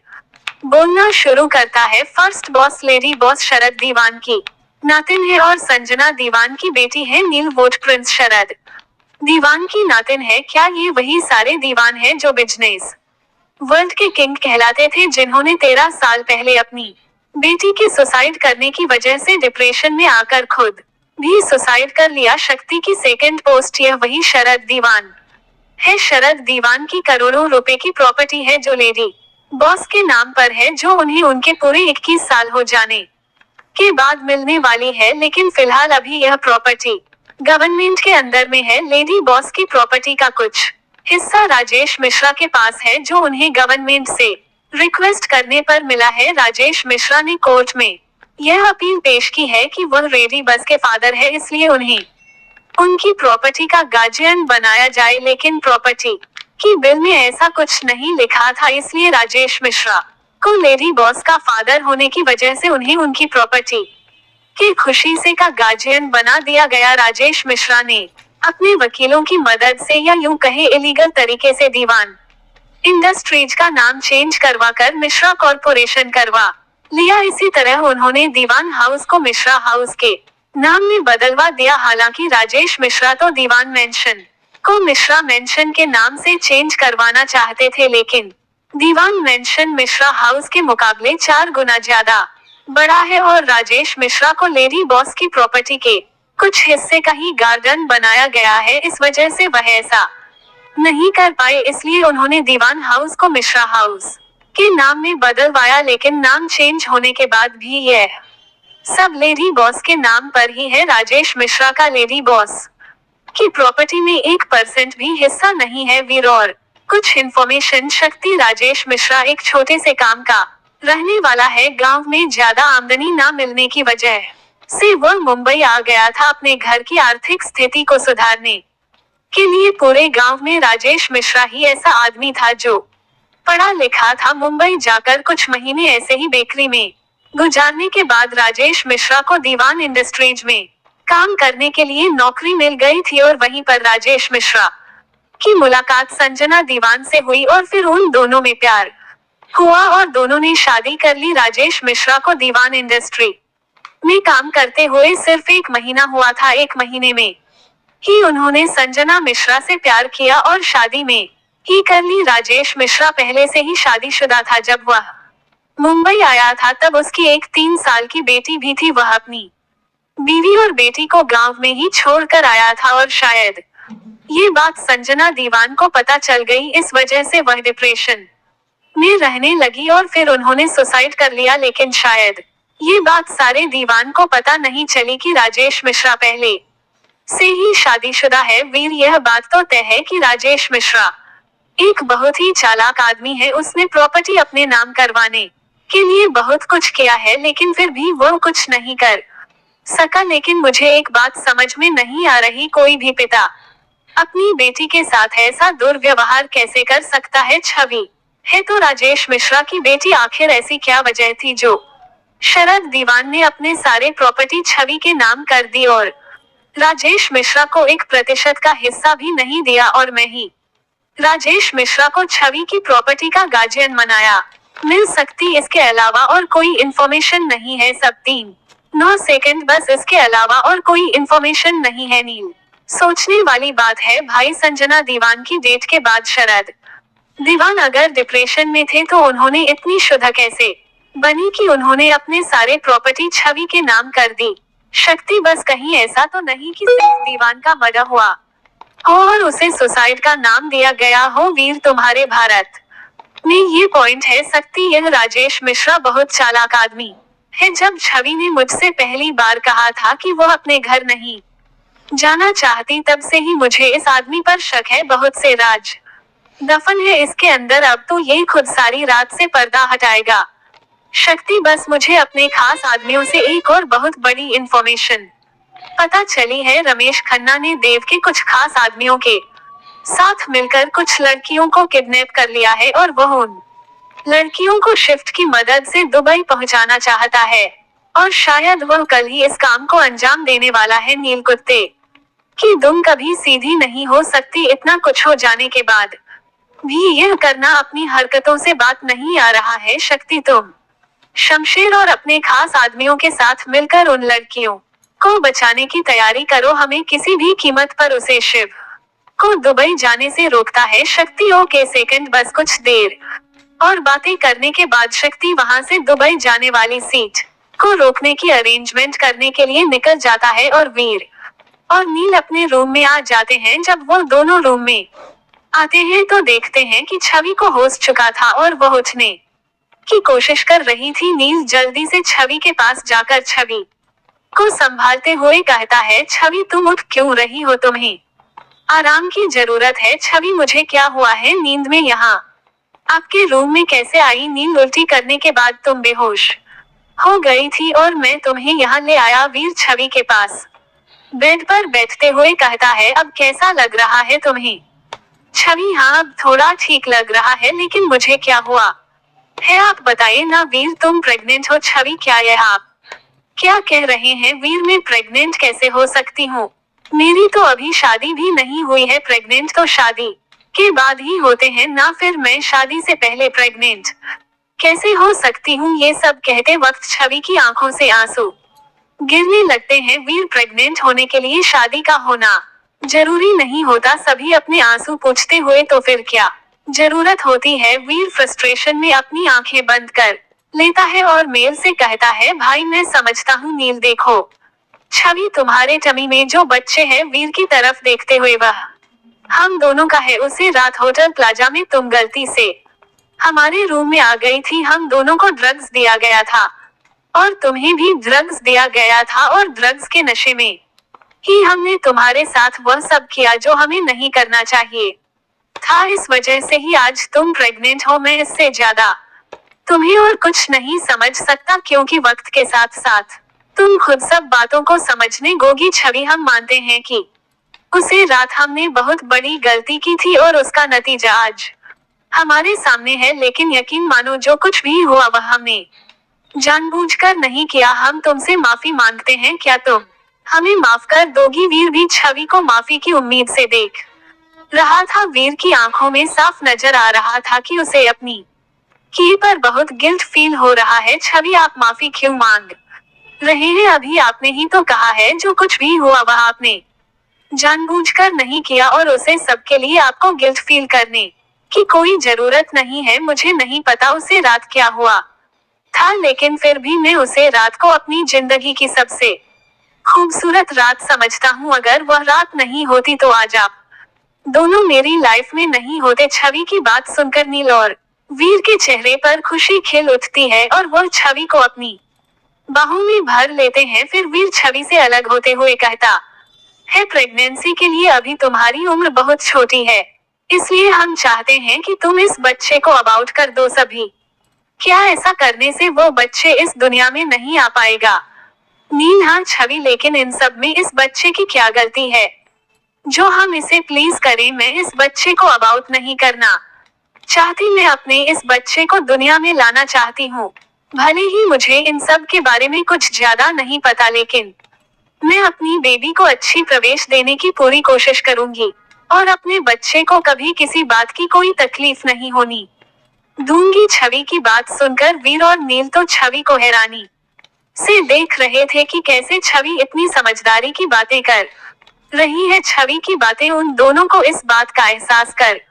बोलना शुरू करता है। फर्स्ट बॉस लेडी बॉस शरद दीवान की नातिन है और संजना दीवान की बेटी है। नील वोट प्रिंस शरद दीवान की नातिन है। क्या ये वही सारे दीवान हैं जो बिजनेस वर्ल्ड के किंग कहलाते थे, जिन्होंने 13 साल पहले अपनी बेटी के सुसाइड करने की वजह से डिप्रेशन में आकर खुद भी सुसाइड कर लिया? शक्ति की सेकंड पोस्ट, यह वही शरद दीवान है। शरद दीवान की करोड़ों रुपए की प्रॉपर्टी है जो लेडी बॉस के नाम पर है, जो उन्हें उनके पूरे 21 साल हो जाने के बाद मिलने वाली है। लेकिन फिलहाल अभी यह प्रॉपर्टी गवर्नमेंट के अंदर में है। लेडी बॉस की प्रॉपर्टी का कुछ हिस्सा राजेश मिश्रा के पास है, जो उन्हें गवर्नमेंट से रिक्वेस्ट करने पर मिला है। राजेश मिश्रा ने कोर्ट में यह अपील पेश की है कि वह रेडी बस के फादर है, इसलिए उन्हें उनकी प्रॉपर्टी का गार्जियन बनाया जाए। लेकिन प्रॉपर्टी की बिल में ऐसा कुछ नहीं लिखा था, इसलिए राजेश मिश्रा को लेडी बॉस का फादर होने की वजह से उन्हें उनकी प्रॉपर्टी की खुशी से का गार्जियन बना दिया गया। राजेश मिश्रा ने अपने वकीलों की मदद से या यूं कहे इलीगल तरीके से दीवान इंडस्ट्रीज का नाम चेंज करवा कर मिश्रा कॉरपोरेशन करवा लिया। इसी तरह उन्होंने दीवान हाउस को मिश्रा हाउस के नाम में बदलवा दिया। हालांकि राजेश मिश्रा तो दीवान मेंशन को मिश्रा मेंशन के नाम से चेंज करवाना चाहते थे, लेकिन दीवान मेंशन मिश्रा हाउस के मुकाबले 4 गुना ज्यादा बड़ा है और राजेश मिश्रा को लेडी बॉस की प्रॉपर्टी के कुछ हिस्से का ही गार्डन बनाया गया है। इस वजह से वह ऐसा नहीं कर पाए, इसलिए उन्होंने दीवान हाउस को मिश्रा हाउस के नाम में बदलवाया। लेकिन नाम चेंज होने के बाद भी यह सब लेडी बॉस के नाम पर ही है। राजेश मिश्रा का लेडी बॉस की प्रॉपर्टी में 1% भी हिस्सा नहीं है वीर। और कुछ इन्फॉर्मेशन शक्ति राजेश मिश्रा एक छोटे से काम का रहने वाला है। गांव में ज्यादा आमदनी ना मिलने की वजह से वह मुंबई आ गया था अपने घर की आर्थिक स्थिति को सुधारने के लिए। पूरे गांव में राजेश मिश्रा ही ऐसा आदमी था जो पढ़ा लिखा था। मुंबई जाकर कुछ महीने ऐसे ही बेकरी में गुजारने के बाद राजेश मिश्रा को दीवान इंडस्ट्रीज में काम करने के लिए नौकरी मिल गई थी और वहीं पर राजेश मिश्रा की मुलाकात संजना दीवान से हुई और फिर उन दोनों में प्यार हुआ और दोनों ने शादी कर ली। राजेश मिश्रा को दीवान इंडस्ट्री में काम करते हुए सिर्फ 1 महीना हुआ था। 1 महीने में ही उन्होंने संजना मिश्रा से प्यार किया और शादी में ही कर ली। राजेश मिश्रा पहले से ही शादीशुदा था। जब वह मुंबई आया था तब उसकी एक 3 साल की बेटी भी थी। वह अपनी बीवी और बेटी को गांव में ही छोड़कर आया था और शायद ये बात संजना दीवान को पता चल गई। इस वजह से वह डिप्रेशन में रहने लगी और फिर उन्होंने सुसाइड कर लिया। लेकिन शायद ये बात सारे दीवान को पता नहीं चली कि राजेश मिश्रा पहले से ही शादीशुदा है। वीर, यह बात तो तय है कि राजेश मिश्रा एक बहुत ही चालाक आदमी है। उसने प्रॉपर्टी अपने नाम करवाने के लिए बहुत कुछ किया है, लेकिन फिर भी वो कुछ नहीं कर सका। लेकिन मुझे एक बात समझ में नहीं आ रही, कोई भी पिता अपनी बेटी के साथ ऐसा दुर्व्यवहार कैसे कर सकता है। छवि है तो राजेश मिश्रा की बेटी, आखिर ऐसी क्या वजह थी जो शरद दीवान ने अपने सारे प्रॉपर्टी छवि के नाम कर दी और राजेश मिश्रा को 1% का हिस्सा भी नहीं दिया और मैं ही राजेश मिश्रा को छवि की प्रॉपर्टी का गार्जियन बनाया। मिल सकती इसके अलावा और कोई इंफॉर्मेशन नहीं है। सब 3-9 सेकंड, बस इसके अलावा और कोई इंफॉर्मेशन नहीं है। नील सोचने वाली बात है भाई। संजना दीवान की डेट के बाद शरद दीवान अगर डिप्रेशन में थे तो उन्होंने इतनी शुद्ध कैसे बनी कि उन्होंने अपने सारे प्रॉपर्टी छवि के नाम कर दी। शक्ति, बस कहीं ऐसा तो नहीं कि सिर्फ दीवान का मर्डर हुआ हो और उसे सुसाइड का नाम दिया गया हो। वीर, तुम्हारे भारत में ये पॉइंट है। शक्ति, यह राजेश मिश्रा बहुत चालाक आदमी है। जब छवि ने मुझसे पहली बार कहा था कि वो अपने घर नहीं जाना चाहती, तब से ही मुझे इस आदमी पर शक है। बहुत से राज दफन है इसके अंदर। अब तो ये खुद सारी रात से पर्दा हटाएगा। शक्ति, बस मुझे अपने खास आदमियों से एक और बहुत बड़ी इंफॉर्मेशन पता चली है। रमेश खन्ना ने देव के कुछ खास आदमियों के साथ मिलकर कुछ लड़कियों को किडनैप कर लिया है और वह उन लड़कियों को शिफ्ट की मदद से दुबई पहुंचाना चाहता है और शायद वह कल ही इस काम को अंजाम देने वाला है। नील कुत्ते की दुम कभी सीधी नहीं हो सकती। इतना कुछ हो जाने के बाद भी यह करना अपनी हरकतों से बात नहीं आ रहा है। शक्ति, तुम शमशेर और अपने खास आदमियों के साथ मिलकर उन लड़कियों को बचाने की तैयारी करो। हमें किसी भी कीमत पर उसे शिव को दुबई जाने से रोकता है। शक्ति, ओके सेकंड, बस कुछ देर और बातें करने के बाद शक्ति वहां से दुबई जाने वाली सीट को रोकने की अरेंजमेंट करने के लिए निकल जाता है और वीर और नील अपने रूम में आ जाते हैं। जब वो दोनों रूम में आते हैं तो देखते हैं कि छवि को होश चुका था और वो उठने की कोशिश कर रही थी। नील जल्दी से छवि के पास जाकर छवि को संभालते हुए कहता है, छवि तुम उठ क्यों रही हो? तुम्हें आराम की जरूरत है। छवि, मुझे क्या हुआ है? नींद में यहाँ आपके रूम में कैसे आई? नींद उल्टी करने के बाद तुम बेहोश हो गई थी और मैं तुम्हें यहाँ ले आया। वीर छवि के पास बेड पर बैठते हुए कहता है, अब कैसा लग रहा है तुम्हें? छवि, हाँ अब थोड़ा ठीक लग रहा है, लेकिन मुझे क्या हुआ है आप बताइए ना। वीर, तुम प्रेग्नेंट हो। छवि, क्या यह आप क्या कह रहे हैं? वीर, मैं प्रेग्नेंट कैसे हो सकती हूँ? मेरी तो अभी शादी भी नहीं हुई है। प्रेग्नेंट तो शादी के बाद ही होते हैं ना, फिर मैं शादी से पहले प्रेग्नेंट कैसे हो सकती हूँ। ये सब कहते वक्त छवि की आंखों से आंसू गिरने लगते हैं। वीर, प्रेग्नेंट होने के लिए शादी का होना जरूरी नहीं होता, सभी अपने आंसू पोंछते हुए। तो फिर क्या जरूरत होती है। वीर फ्रस्ट्रेशन में अपनी आंखें बंद कर लेता है और मेल से कहता है, भाई मैं समझता हूँ नील, देखो छवि तुम्हारे टमी में जो बच्चे हैं। वीर की तरफ देखते हुए, वह हम दोनों का है। उसे रात होटल प्लाजा में तुम गलती से हमारे रूम में आ गई थी। हम दोनों को ड्रग्स दिया गया था और तुम्हें भी ड्रग्स दिया गया था, और ड्रग्स के नशे में ही हमने तुम्हारे साथ वह सब किया जो हमें नहीं करना चाहिए था। इस वजह से ही आज तुम प्रेग्नेंट हो। मैं इससे ज्यादा तुम्हें और कुछ नहीं समझ सकता, क्योंकि वक्त के साथ साथ तुम खुद सब बातों को समझने गोगी। छवि, हम मानते हैं कि उसे रात हमने बहुत बड़ी गलती की थी और उसका नतीजा आज हमारे सामने है, लेकिन यकीन मानो जो कुछ भी हुआ वह हमने जानबूझकर नहीं किया। हम तुमसे माफी मांगते हैं, क्या तुम हमें माफ कर दोगी। वीर भी छवि को माफी की उम्मीद से देख रहा था। वीर की आंखों में साफ नजर आ रहा था कि उसे अपनी किए पर बहुत गिल्ट फील हो रहा है। छवि, आप माफी क्यों मांग रहे हैं? अभी आपने ही तो कहा है जो कुछ भी हुआ वह आपने जानबूझकर नहीं किया, और उसे सबके लिए आपको गिल्ट फील करने की कोई जरूरत नहीं है। मुझे नहीं पता उसे रात क्या हुआ था, लेकिन फिर भी मैं उसे रात को अपनी जिंदगी की सबसे खूबसूरत रात समझता हूँ। अगर वह रात नहीं होती तो आज आप दोनों मेरी लाइफ में नहीं होते। छवि की बात सुनकर नील और वीर के चेहरे पर खुशी खिल उठती है और वह छवि को अपनी बाहों में भर लेते हैं। फिर वीर छवि से अलग होते हुए कहता है, प्रेगनेंसी के लिए अभी तुम्हारी उम्र बहुत छोटी है, इसलिए हम चाहते हैं कि तुम इस बच्चे को अबॉर्ट कर दो। सभी क्या ऐसा करने से वो बच्चे इस दुनिया में नहीं आ पाएगा? नील, हाँ छवि, लेकिन इन सब में इस बच्चे की क्या गलती है जो हम इसे प्लीज करें? मैं इस बच्चे को अबॉर्ट नहीं करना चाहती, मैं अपने इस बच्चे को दुनिया में लाना चाहती हूँ। भले ही मुझे इन सब के बारे में कुछ ज्यादा नहीं पता, लेकिन मैं अपनी बेबी को अच्छी प्रवेश देने की पूरी कोशिश करूंगी और अपने बच्चे को कभी किसी बात की कोई तकलीफ नहीं होनी दूंगी। छवि की बात सुनकर वीर और नील तो छवि को हैरानी से देख रहे थे कि कैसे छवि इतनी समझदारी की बातें कर रही है। छवि की बातें उन दोनों को इस बात का एहसास कर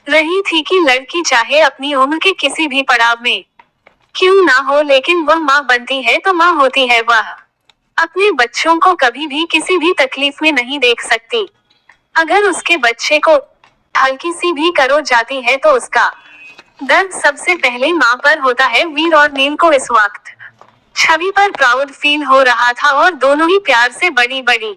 रही थी कि लड़की चाहे अपनी उम्र के किसी भी पड़ाव में क्यों ना हो, लेकिन वह माँ बनती है तो माँ होती है। वह अपने बच्चों को कभी भी किसी भी तकलीफ में नहीं देख सकती। अगर उसके बच्चे को हल्की सी भी करो जाती है तो उसका दर्द सबसे पहले माँ पर होता है। वीर और नील को इस वक्त छवि पर प्राउड फील हो रहा था और दोनों ही प्यार से बड़ी बड़ी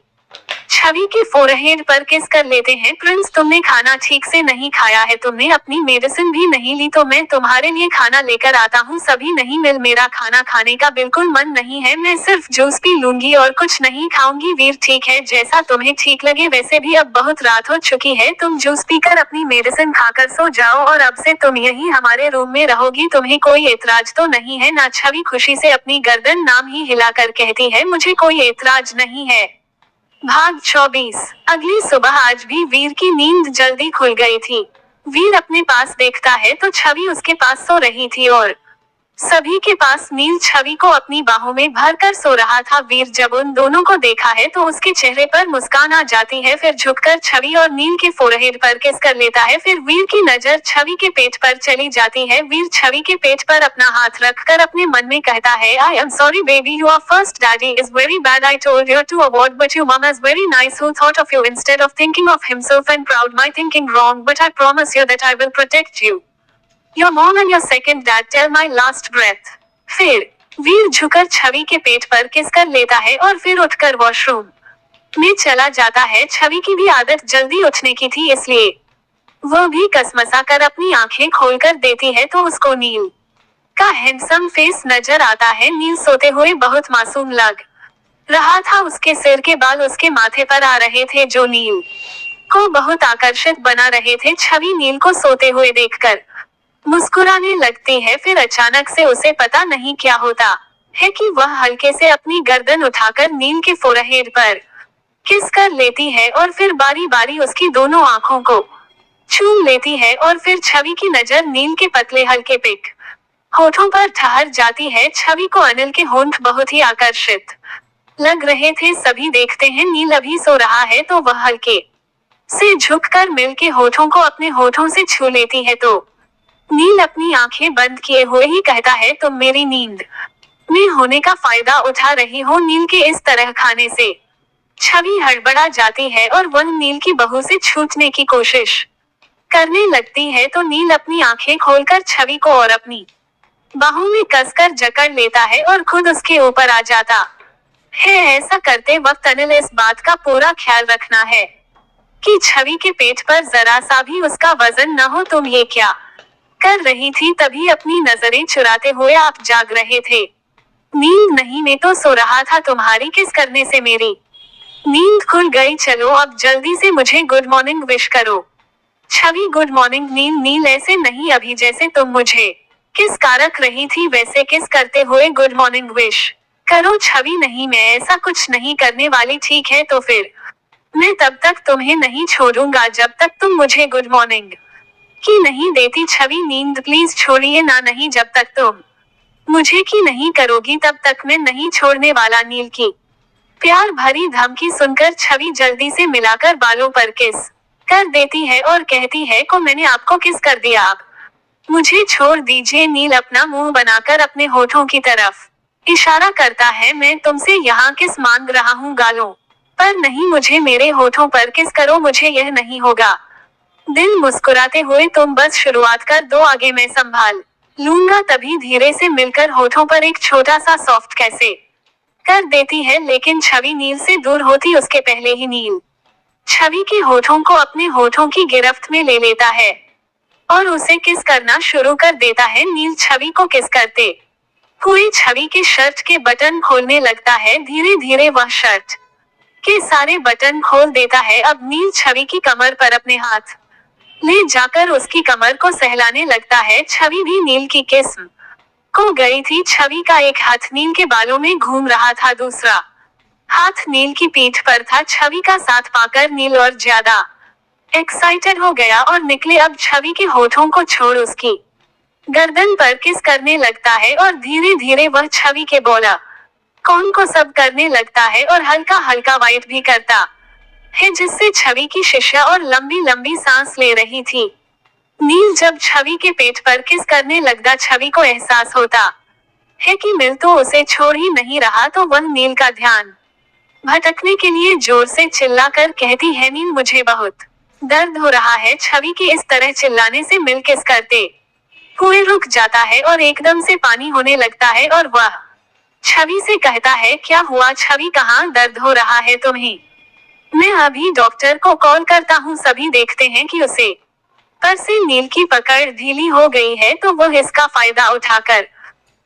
छवि के फोरहेड पर किस कर लेते हैं। प्रिंस, तुमने खाना ठीक से नहीं खाया है, तुमने अपनी मेडिसिन भी नहीं ली, तो मैं तुम्हारे लिए खाना लेकर आता हूँ। सभी नहीं मिल, मेरा खाना खाने का बिल्कुल मन नहीं है, मैं सिर्फ जूस पी लूंगी और कुछ नहीं खाऊंगी। वीर, ठीक है, जैसा तुम्हें ठीक लगे। वैसे भी अब बहुत रात हो चुकी है, तुम जूस पीकर अपनी मेडिसिन खाकर सो जाओ और अब से तुम यही हमारे रूम में रहोगी। तुम्हें कोई एतराज तो नहीं है ना? छवि खुशी से अपनी गर्दन नाम ही हिलाकर कहती है, मुझे कोई एतराज नहीं है। भाग 24। अगली सुबह आज भी वीर की नींद जल्दी खुल गई थी। वीर अपने पास देखता है तो छवि उसके पास सो रही थी और सभी के पास नील छवि को अपनी बाहों में भरकर सो रहा था। वीर जब उन दोनों को देखा है तो उसके चेहरे पर मुस्कान आ जाती है। फिर झुककर छवि और नील के फोरहेड पर किस कर लेता है। फिर वीर की नजर छवि के पेट पर चली जाती है। वीर छवि के पेट पर अपना हाथ रखकर अपने मन में कहता है, I am sorry baby, your first daddy is very bad, I told you to avoid but your mom is very nice who thought of you instead of thinking of himself and proud my thinking wrong, but I promise you that I will protect you. Your mom and your second dad till my last breath। फिर वीर झुकर छवि के पेट पर किस कर लेता है और फिर उठकर वॉशरूम में चला जाता है। छवि की भी आदत जल्दी उठने की थी, इसलिए वह भी कसमसा कर अपनी आंखें खोलकर देती है तो उसको नील का हैंडसम फेस नजर आता है। नील सोते हुए बहुत मासूम लग रहा था। उसके सिर के बाल उसके माथे पर आ रहे थे जो नील को बहुत आकर्षित बना रहे थे। छवि नील को सोते हुए देखकर मुस्कुराने लगती है। फिर अचानक से उसे पता नहीं क्या होता है कि वह हल्के से अपनी गर्दन उठाकर नील के फोरहेड पर किस कर लेती है और फिर बारी बारी उसकी दोनों आंखों को चूम लेती है और फिर छवि की नजर नील के पतले हल्के पिक होठों पर ठहर जाती है। छवि को अनिल के होंठ बहुत ही आकर्षित लग रहे थे। सभी देखते हैं नील अभी सो रहा है तो वह हल्के से झुककर मिल के होठों को अपने होठों से छू लेती है तो नील अपनी आंखें बंद किए हुए ही कहता है, तुम मेरी नींद में होने का फायदा उठा रही हो। नील के इस तरह खाने से छवि हड़बड़ा जाती है और वह नील की बहू से छूटने की कोशिश करने लगती है तो नील अपनी आंखें खोलकर छवि को और अपनी बाहों में कसकर जकड़ लेता है और खुद उसके ऊपर आ जाता है। ऐसा करते वक्त अनिल इस बात का पूरा ख्याल रखना है कि छवि के पेट पर जरा सा भी उसका वजन न हो। तुम ये क्या कर रही थी? तभी अपनी नजरें चुराते हुए आप जाग रहे थे। नींद नहीं, मैं तो सो रहा था। तुम्हारी किस करने से मेरी नींद खुल गई। चलो अब जल्दी से मुझे गुड मॉर्निंग विश करो। छवि गुड मॉर्निंग नील। नील ऐसे नहीं, अभी जैसे तुम मुझे किस कारक रही थी वैसे किस करते हुए गुड मॉर्निंग विश करो। छवि नहीं, मैं ऐसा कुछ नहीं करने वाली। ठीक है तो फिर मैं तब तक तुम्हें नहीं छोड़ूंगा जब तक तुम मुझे गुड मॉर्निंग की नहीं देती। छवि नींद प्लीज छोड़िए ना। नहीं, जब तक तुम मुझे की नहीं करोगी तब तक मैं नहीं छोड़ने वाला। नील की प्यार भरी धमकी सुनकर छवि जल्दी से मिलाकर बालों पर किस कर देती है और कहती है, को मैंने आपको किस कर दिया? आप मुझे छोड़ दीजिए। नील अपना मुंह बनाकर अपने होठों की तरफ इशारा करता है। मैं तुमसे यहाँ किस मांग रहा हूँ, गालों पर नहीं, मुझे मेरे होठों पर किस करो। मुझे यह नहीं होगा। दिल मुस्कुराते हुए, तुम बस शुरुआत कर दो, आगे मैं संभाल लूंगा। तभी धीरे से मिलकर होठों पर एक छोटा सा सॉफ्ट कैसे कर देती है, लेकिन छवि नील से दूर होती उसके पहले ही नील छवि के होठों को अपने होठों की गिरफ्त में ले लेता है और उसे किस करना शुरू कर देता है। नील छवि को किस करते हुए छवि के शर्ट के बटन खोलने लगता है। धीरे धीरे वह शर्ट के सारे बटन खोल देता है। अब नील छवि की कमर पर अपने हाथ ले जाकर उसकी कमर को सहलाने लगता है। छवि भी नील की किस्म को गई थी। छवि का एक हाथ नील के बालों में घूम रहा था, दूसरा हाथ नील की पीठ पर था। छवि का साथ पाकर नील और ज्यादा एक्साइटेड हो गया और निकले अब छवि के होठों को छोड़ उसकी गर्दन पर किस करने लगता है और धीरे धीरे वह छवि के बोला कौन को सब करने लगता है और हल्का हल्का वाइट भी करता है, जिससे छवि की शिष्या और लंबी लंबी सांस ले रही थी। नील जब छवि के पेट पर किस करने लगता, छवि को एहसास होता है कि मिल तो उसे छोड़ ही नहीं रहा, तो वह नील का ध्यान भटकने के लिए जोर से चिल्लाकर कहती है, नील मुझे बहुत दर्द हो रहा है। छवि के इस तरह चिल्लाने से मिल किस करते हुए रुक जाता है और एकदम से पानी होने लगता है और वह छवि से कहता है, क्या हुआ छवि, कहाँ दर्द हो रहा है तुम्हें? मैं अभी डॉक्टर को कॉल करता हूँ। सभी देखते हैं कि उसे पर से नील की पकड़ ढीली हो गई है तो वह इसका फायदा उठाकर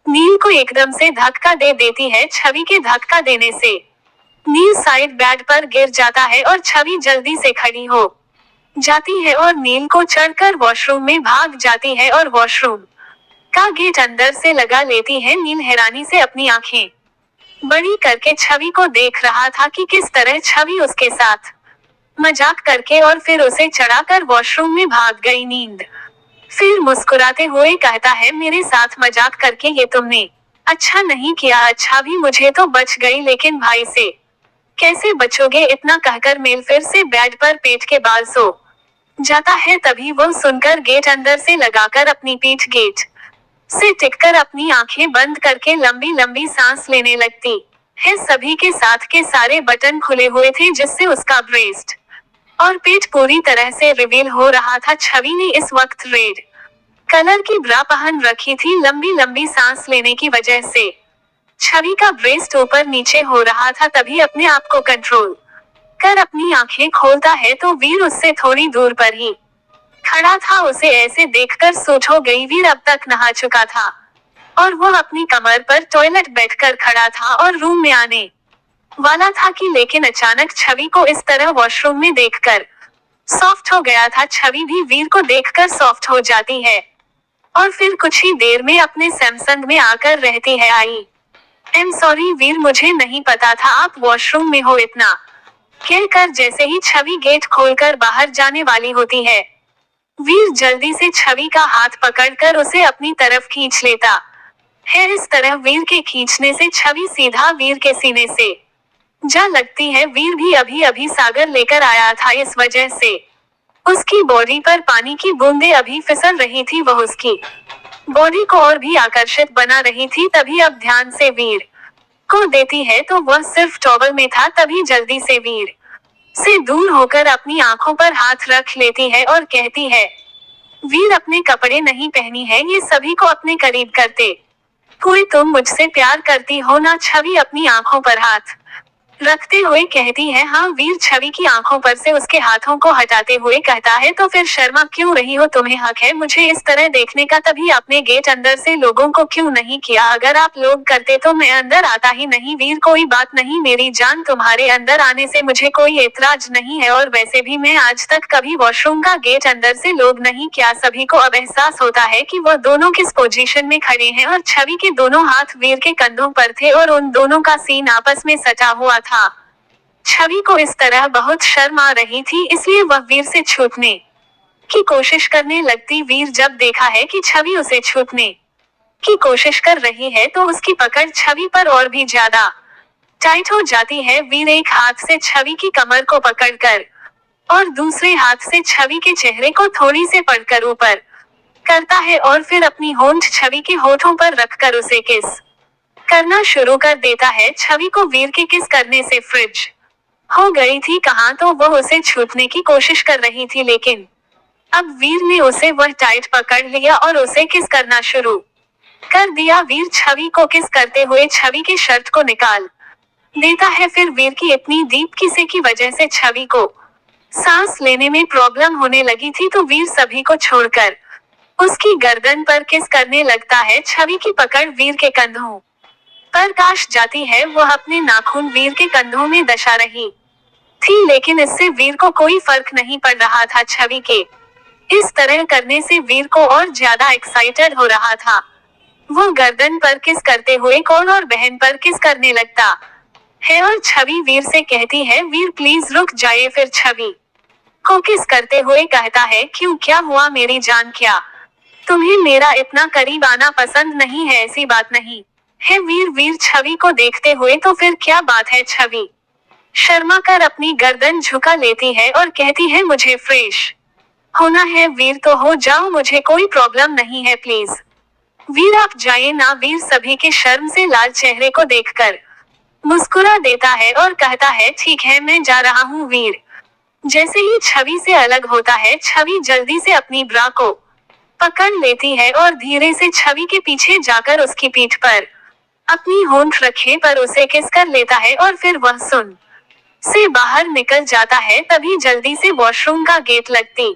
नील को एकदम से धक्का दे देती है। छवि के धक्का देने से नील साइड बेड पर गिर जाता है और छवि जल्दी से खड़ी हो जाती है और नील को चढ़कर वॉशरूम में भाग जाती है और वॉशरूम का गेट अंदर से लगा लेती है। नील हैरानी से अपनी आंखें बड़ी करके छवि को देख रहा था कि किस तरह छवि उसके साथ मजाक करके और फिर उसे चढ़ाकर वॉशरूम में भाग गई। नींद फिर मुस्कुराते हुए कहता है, मेरे साथ मजाक करके ये तुमने अच्छा नहीं किया। अच्छा भी, मुझे तो बच गई, लेकिन भाई से कैसे बचोगे? इतना कहकर मेल फिर से बेड पर पेट के बाल सो जाता है। तभी वो सुनकर गेट अंदर से लगाकर अपनी पीठ गेट से टिककर अपनी आंखें बंद करके लंबी लंबी सांस लेने लगती है। सभी के साथ के सारे बटन खुले हुए थे, जिससे उसका ब्रेस्ट और पेट पूरी तरह से रिवील हो रहा था। छवि ने इस वक्त रेड कलर की ब्रा पहन रखी थी। लंबी लंबी सांस लेने की वजह से छवि का ब्रेस्ट ऊपर नीचे हो रहा था। तभी अपने आप को कंट्रोल कर अपनी आंखें खोलता है तो वीर उससे थोड़ी दूर पर ही खड़ा था। उसे ऐसे देखकर सोच हो गई, वीर अब तक नहा चुका था और वो अपनी कमर पर टॉयलेट बैठकर खड़ा था और रूम में आने वाला था कि लेकिन अचानक छवि को इस तरह वॉशरूम में देखकर सॉफ्ट हो गया था। छवि भी वीर को देखकर सॉफ्ट हो जाती है और फिर कुछ ही देर में अपने सैमसंग में आकर रहती है। आई एम सॉरी वीर, मुझे नहीं पता था आप वॉशरूम में हो। इतना कहकर जैसे ही छवि गेट खोलकर बाहर जाने वाली होती है, वीर जल्दी से छवि का हाथ पकड़कर उसे अपनी तरफ खींच लेता है। इस तरह वीर के खींचने से छवि सीधा वीर के सीने से जा लगती है। वीर भी अभी अभी सागर लेकर आया था, इस वजह से उसकी बॉडी पर पानी की बूंदें अभी फिसल रही थी। वह उसकी बॉडी को और भी आकर्षित बना रही थी। तभी अब ध्यान से वीर को देती है तो वह सिर्फ टॉवल में था। तभी जल्दी से वीर से दूर होकर अपनी आंखों पर हाथ रख लेती है और कहती है, वीर अपने कपड़े नहीं पहनी है, ये सभी को अपने करीब करते हुए तुम मुझसे प्यार करती हो ना? छवि अपनी आंखों पर हाथ रखते हुए कहती है, हाँ। वीर छवि की आंखों पर से उसके हाथों को हटाते हुए कहता है, तो फिर शर्मा क्यों रही हो? तुम्हें हक है मुझे इस तरह देखने का। तभी आपने गेट अंदर से लोगों को क्यों नहीं किया? अगर आप लोग करते तो मैं अंदर आता ही नहीं। वीर कोई बात नहीं मेरी जान, तुम्हारे अंदर आने से मुझे कोई एतराज नहीं है, और वैसे भी मैं आज तक कभी वॉशरूम का गेट अंदर से लोग नहीं किया। सभी को अब एहसास होता है कि वह दोनों किस पोजीशन में खड़े हैं, और छवि के दोनों हाथ वीर के कंधों पर थे और उन दोनों का सीन आपस में सटा हुआ था। छवि को इस तरह बहुत शर्म आ रही थी, इसलिए वह वीर से छूटने की कोशिश करने लगती। वीर जब देखा है कि छवि उसे छूटने की कोशिश कर रही है तो उसकी पकड़ छवि पर और भी ज्यादा टाइट हो जाती है। वीर एक हाथ से छवि की कमर को पकड़कर और दूसरे हाथ से छवि के चेहरे को थोड़ी से पकड़कर ऊपर करता है और फिर अपनी होंठ छवि के होठों पर रखकर उसे किस करना शुरू कर देता है। छवि को वीर के किस करने से फ्रिज हो गई थी कहाँ, तो वह उसे छूटने की कोशिश कर रही थी, लेकिन अब वीर ने उसे वह टाइट पकड़ लिया और उसे किस करना शुरू कर दिया। वीर छवि को किस करते हुए छवि के शर्ट को निकाल देता है। फिर वीर की इतनी डीप किसे की वजह से छवि को सांस लेने में प्रॉब्लम होने लगी थी, तो वीर सभी को छोड़कर उसकी गर्दन पर किस करने लगता है। छवि की पकड़ वीर के कंधों पर काश जाती है। वह अपने नाखून वीर के कंधों में दशा रही थी, लेकिन इससे वीर को कोई फर्क नहीं पड़ रहा था। छवि के इस तरह करने से वीर को और ज्यादा एक्साइटेड हो रहा था। वो गर्दन पर किस करते हुए कौन और बहन पर किस करने लगता है और छवि वीर से कहती है, वीर प्लीज रुक जाइए। फिर छवि को किस करते हुए कहता है, क्यों, क्या हुआ मेरी जान? क्या तुम्हें मेरा इतना करीब आना पसंद नहीं है? ऐसी बात नहीं है वीर छवि को देखते हुए, तो फिर क्या बात है? छवि शर्मा कर अपनी गर्दन झुका लेती है और कहती है, मुझे फ्रेश होना है। वीर तो हो जाओ, मुझे कोई प्रॉब्लम नहीं है, प्लीज वीर आप जाइए ना। वीर सभी के शर्म से लाल चेहरे को देखकर मुस्कुरा देता है और कहता है, ठीक है मैं जा रहा हूँ। वीर जैसे ही छवि से अलग होता है, छवि जल्दी से अपनी ब्रा को पकड़ लेती है और धीरे से छवि के पीछे जाकर उसकी पीठ पर अपनी होंठ रखे पर उसे किस कर लेता है और फिर वह सुन से बाहर निकल जाता है। तभी जल्दी से वॉशरूम का गेट लगती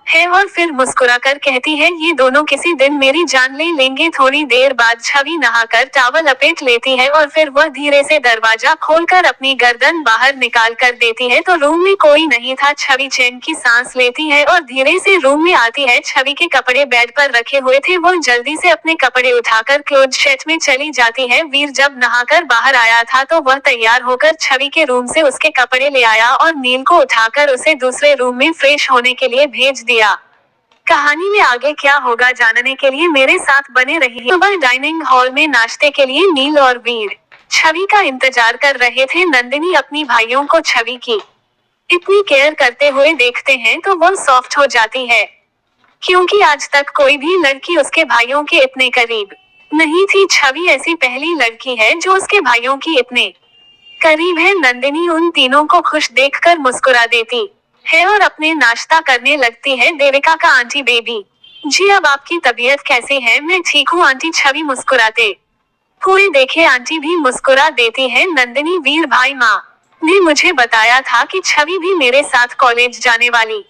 है और फिर मुस्कुराकर कहती है, ये दोनों किसी दिन मेरी जान ले लेंगे। थोड़ी देर बाद छवि नहाकर टॉवल लपेट लेती है और फिर वह धीरे से दरवाजा खोलकर अपनी गर्दन बाहर निकाल कर देती है, तो रूम में कोई नहीं था। छवि चैन की सांस लेती है और धीरे से रूम में आती है। छवि के कपड़े बेड पर रखे हुए थे, वो जल्दी से अपने कपड़े उठाकर क्लोज शेड में चली जाती है। वीर जब नहाकर बाहर आया था तो वह तैयार होकर छवि के रूम से उसके कपड़े ले आया और नील को उठाकर उसे दूसरे रूम में फ्रेश होने के लिए भेज दिया। कहानी में आगे क्या होगा जानने के लिए मेरे साथ बने रहिए। सुबह डाइनिंग हॉल में नाश्ते के लिए नील और वीर छवि का इंतजार कर रहे थे। नंदिनी अपनी भाइयों को छवि की इतनी केयर करते हुए देखते हैं तो वह सॉफ्ट हो जाती है, क्योंकि आज तक कोई भी लड़की उसके भाइयों के इतने करीब नहीं थी। छवि ऐसी पहली लड़की है जो उसके भाइयों की इतने करीब है। नंदिनी उन तीनों को खुश देखकर मुस्कुरा देती है और अपने नाश्ता करने लगती है। देविका का, आंटी बेबी जी अब आपकी तबीयत कैसी है? मैं ठीक हूँ आंटी, छवि मुस्कुराते हुए देखे आंटी भी मुस्कुरा देती है। नंदिनी, वीर भाई, माँ ने मुझे बताया था कि छवि भी मेरे साथ कॉलेज जाने वाली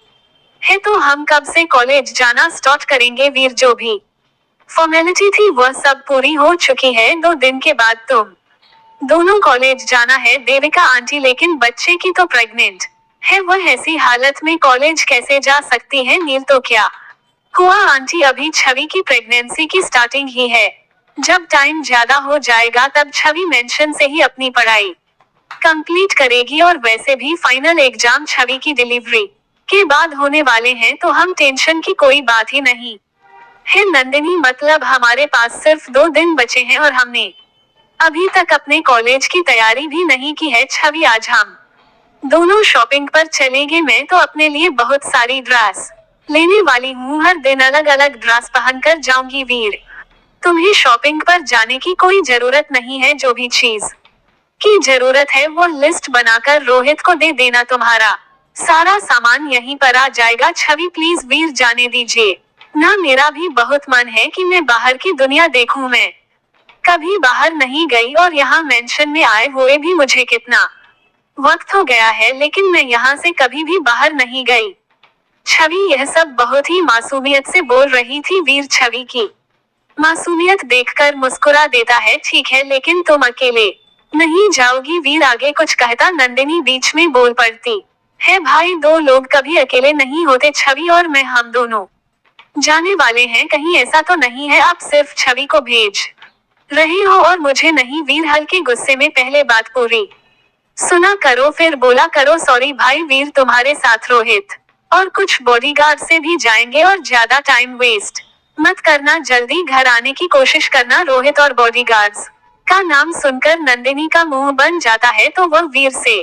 है, तो हम कब से कॉलेज जाना स्टार्ट करेंगे? वीर, जो भी फॉर्मेलिटी थी वह सब पूरी हो चुकी है। 2 दिन के बाद तुम दोनों कॉलेज जाना है। देविका, आंटी लेकिन बच्चे की तो प्रेग्नेंट है, वह ऐसी हालत में कॉलेज कैसे जा सकती है? नील, तो क्या हुआ आंटी? अभी छवि की प्रेगनेंसी की स्टार्टिंग ही है, जब टाइम ज्यादा हो जाएगा तब छवि मेंशन से ही अपनी पढ़ाई कंप्लीट करेगी, और वैसे भी फाइनल एग्जाम छवि की डिलीवरी के बाद होने वाले हैं तो हम टेंशन की कोई बात ही नहीं है नंदिनी। मतलब हमारे पास सिर्फ 2 दिन बचे हैं और हमने अभी तक अपने कॉलेज की तैयारी भी नहीं की है। छवि आज हम दोनों शॉपिंग पर चलेंगे। मैं तो अपने लिए बहुत सारी ड्रेस लेने वाली हूँ, हर दिन अलग अलग ड्रेस पहनकर जाऊंगी। वीर, तुम्हें शॉपिंग पर जाने की कोई जरूरत नहीं है, जो भी चीज की जरूरत है वो लिस्ट बनाकर रोहित को दे देना, तुम्हारा सारा सामान यहीं पर आ जाएगा। छवि प्लीज वीर जाने दीजिए ना, मेरा भी बहुत मन है कि मैं बाहर की दुनिया देखूं। मैं कभी बाहर नहीं गई और यहाँ मेंशन में आए हुए भी मुझे कितना वक्त हो गया है, लेकिन मैं यहाँ से कभी भी बाहर नहीं गई। छवि यह सब बहुत ही मासूमियत से बोल रही थी। वीर छवि की मासूमियत देखकर मुस्कुरा देता है। ठीक है, लेकिन तुम अकेले नहीं जाओगी? वीर आगे कुछ कहता, नंदिनी बीच में बोल पड़ती है, भाई 2 लोग कभी अकेले नहीं होते। छवि और मैं हम दोनों जाने वाले हैं, कहीं ऐसा तो नहीं है आप सिर्फ छवि को भेज रहे हो और मुझे नहीं? वीर हल्के गुस्से में पहले बात पूरी सुना करो फिर बोला करो। सॉरी भाई। वीर तुम्हारे साथ रोहित और कुछ बॉडीगार्ड से भी जाएंगे और ज्यादा टाइम वेस्ट मत करना, जल्दी घर आने की कोशिश करना। रोहित और बॉडीगार्ड्स का नाम सुनकर नंदिनी का मुंह बन जाता है तो वह वीर से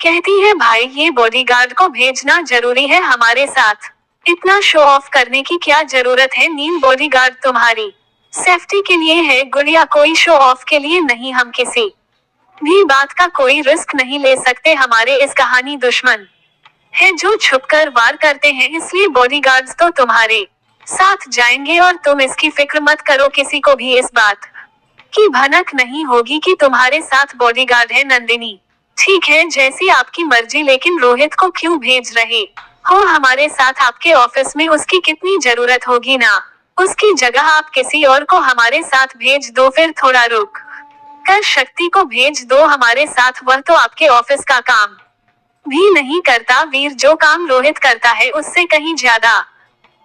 कहती है, भाई ये बॉडीगार्ड को भेजना जरूरी है हमारे साथ, इतना शो ऑफ करने की क्या जरूरत है? नील बॉडीगार्ड तुम्हारी सेफ्टी के लिए है गुड़िया, कोई शो ऑफ के लिए नहीं। हम किसी भी बात का कोई रिस्क नहीं ले सकते, हमारे इस कहानी दुश्मन है जो छुपकर वार करते हैं, इसलिए बॉडीगार्ड्स तो तुम्हारे साथ जाएंगे और तुम इसकी फिक्र मत करो, किसी को भी इस बात की भनक नहीं होगी कि तुम्हारे साथ बॉडीगार्ड है। नंदिनी ठीक है, जैसी आपकी मर्जी, लेकिन रोहित को क्यों भेज रहे हो हमारे साथ? आपके ऑफिस में उसकी कितनी जरूरत होगी ना, उसकी जगह आप किसी और को हमारे साथ भेज दो, फिर थोड़ा रुक कर शक्ति को भेज दो हमारे साथ, वह तो आपके ऑफिस का काम भी नहीं करता। वीर जो काम रोहित करता है उससे कहीं ज्यादा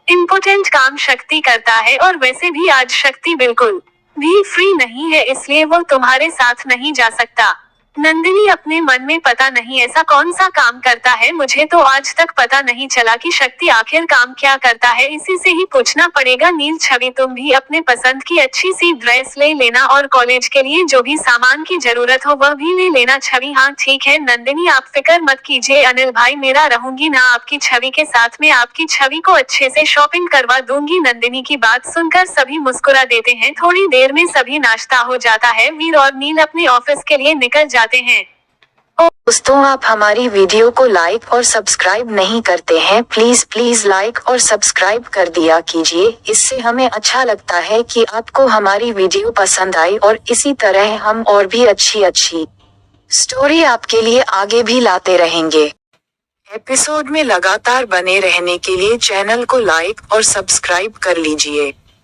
इम्पोर्टेंट काम शक्ति करता है, और वैसे भी आज शक्ति बिल्कुल भी फ्री नहीं है, इसलिए वो तुम्हारे साथ नहीं जा सकता। नंदिनी अपने मन में पता नहीं ऐसा कौन सा काम करता है, मुझे तो आज तक पता नहीं चला कि शक्ति आखिर काम क्या करता है, इसी से ही पूछना पड़ेगा। नील छवि तुम भी अपने पसंद की अच्छी सी ड्रेस ले लेना और कॉलेज के लिए जो भी सामान की जरूरत हो वह भी ले लेना। छवि हाँ ठीक है नंदिनी, आप फिक्र मत कीजिए, अनिल भाई मेरा रहूंगी ना आपकी छवि के साथ में, आपकी छवि को अच्छे से शॉपिंग करवा दूंगी। नंदिनी की बात सुनकर सभी मुस्कुरा देते हैं। थोड़ी देर में सभी नाश्ता हो जाता है। वीर और नील अपने ऑफिस के लिए निकल जाते हैं। दोस्तों, आप हमारी वीडियो को लाइक और सब्सक्राइब नहीं करते हैं, प्लीज लाइक और सब्सक्राइब कर दिया कीजिए, इससे हमें अच्छा लगता है कि आपको हमारी वीडियो पसंद आई और इसी तरह हम और भी अच्छी स्टोरी आपके लिए आगे भी लाते रहेंगे। एपिसोड में लगातार बने रहने के लिए चैनल को लाइक और सब्सक्राइब कर लीजिए।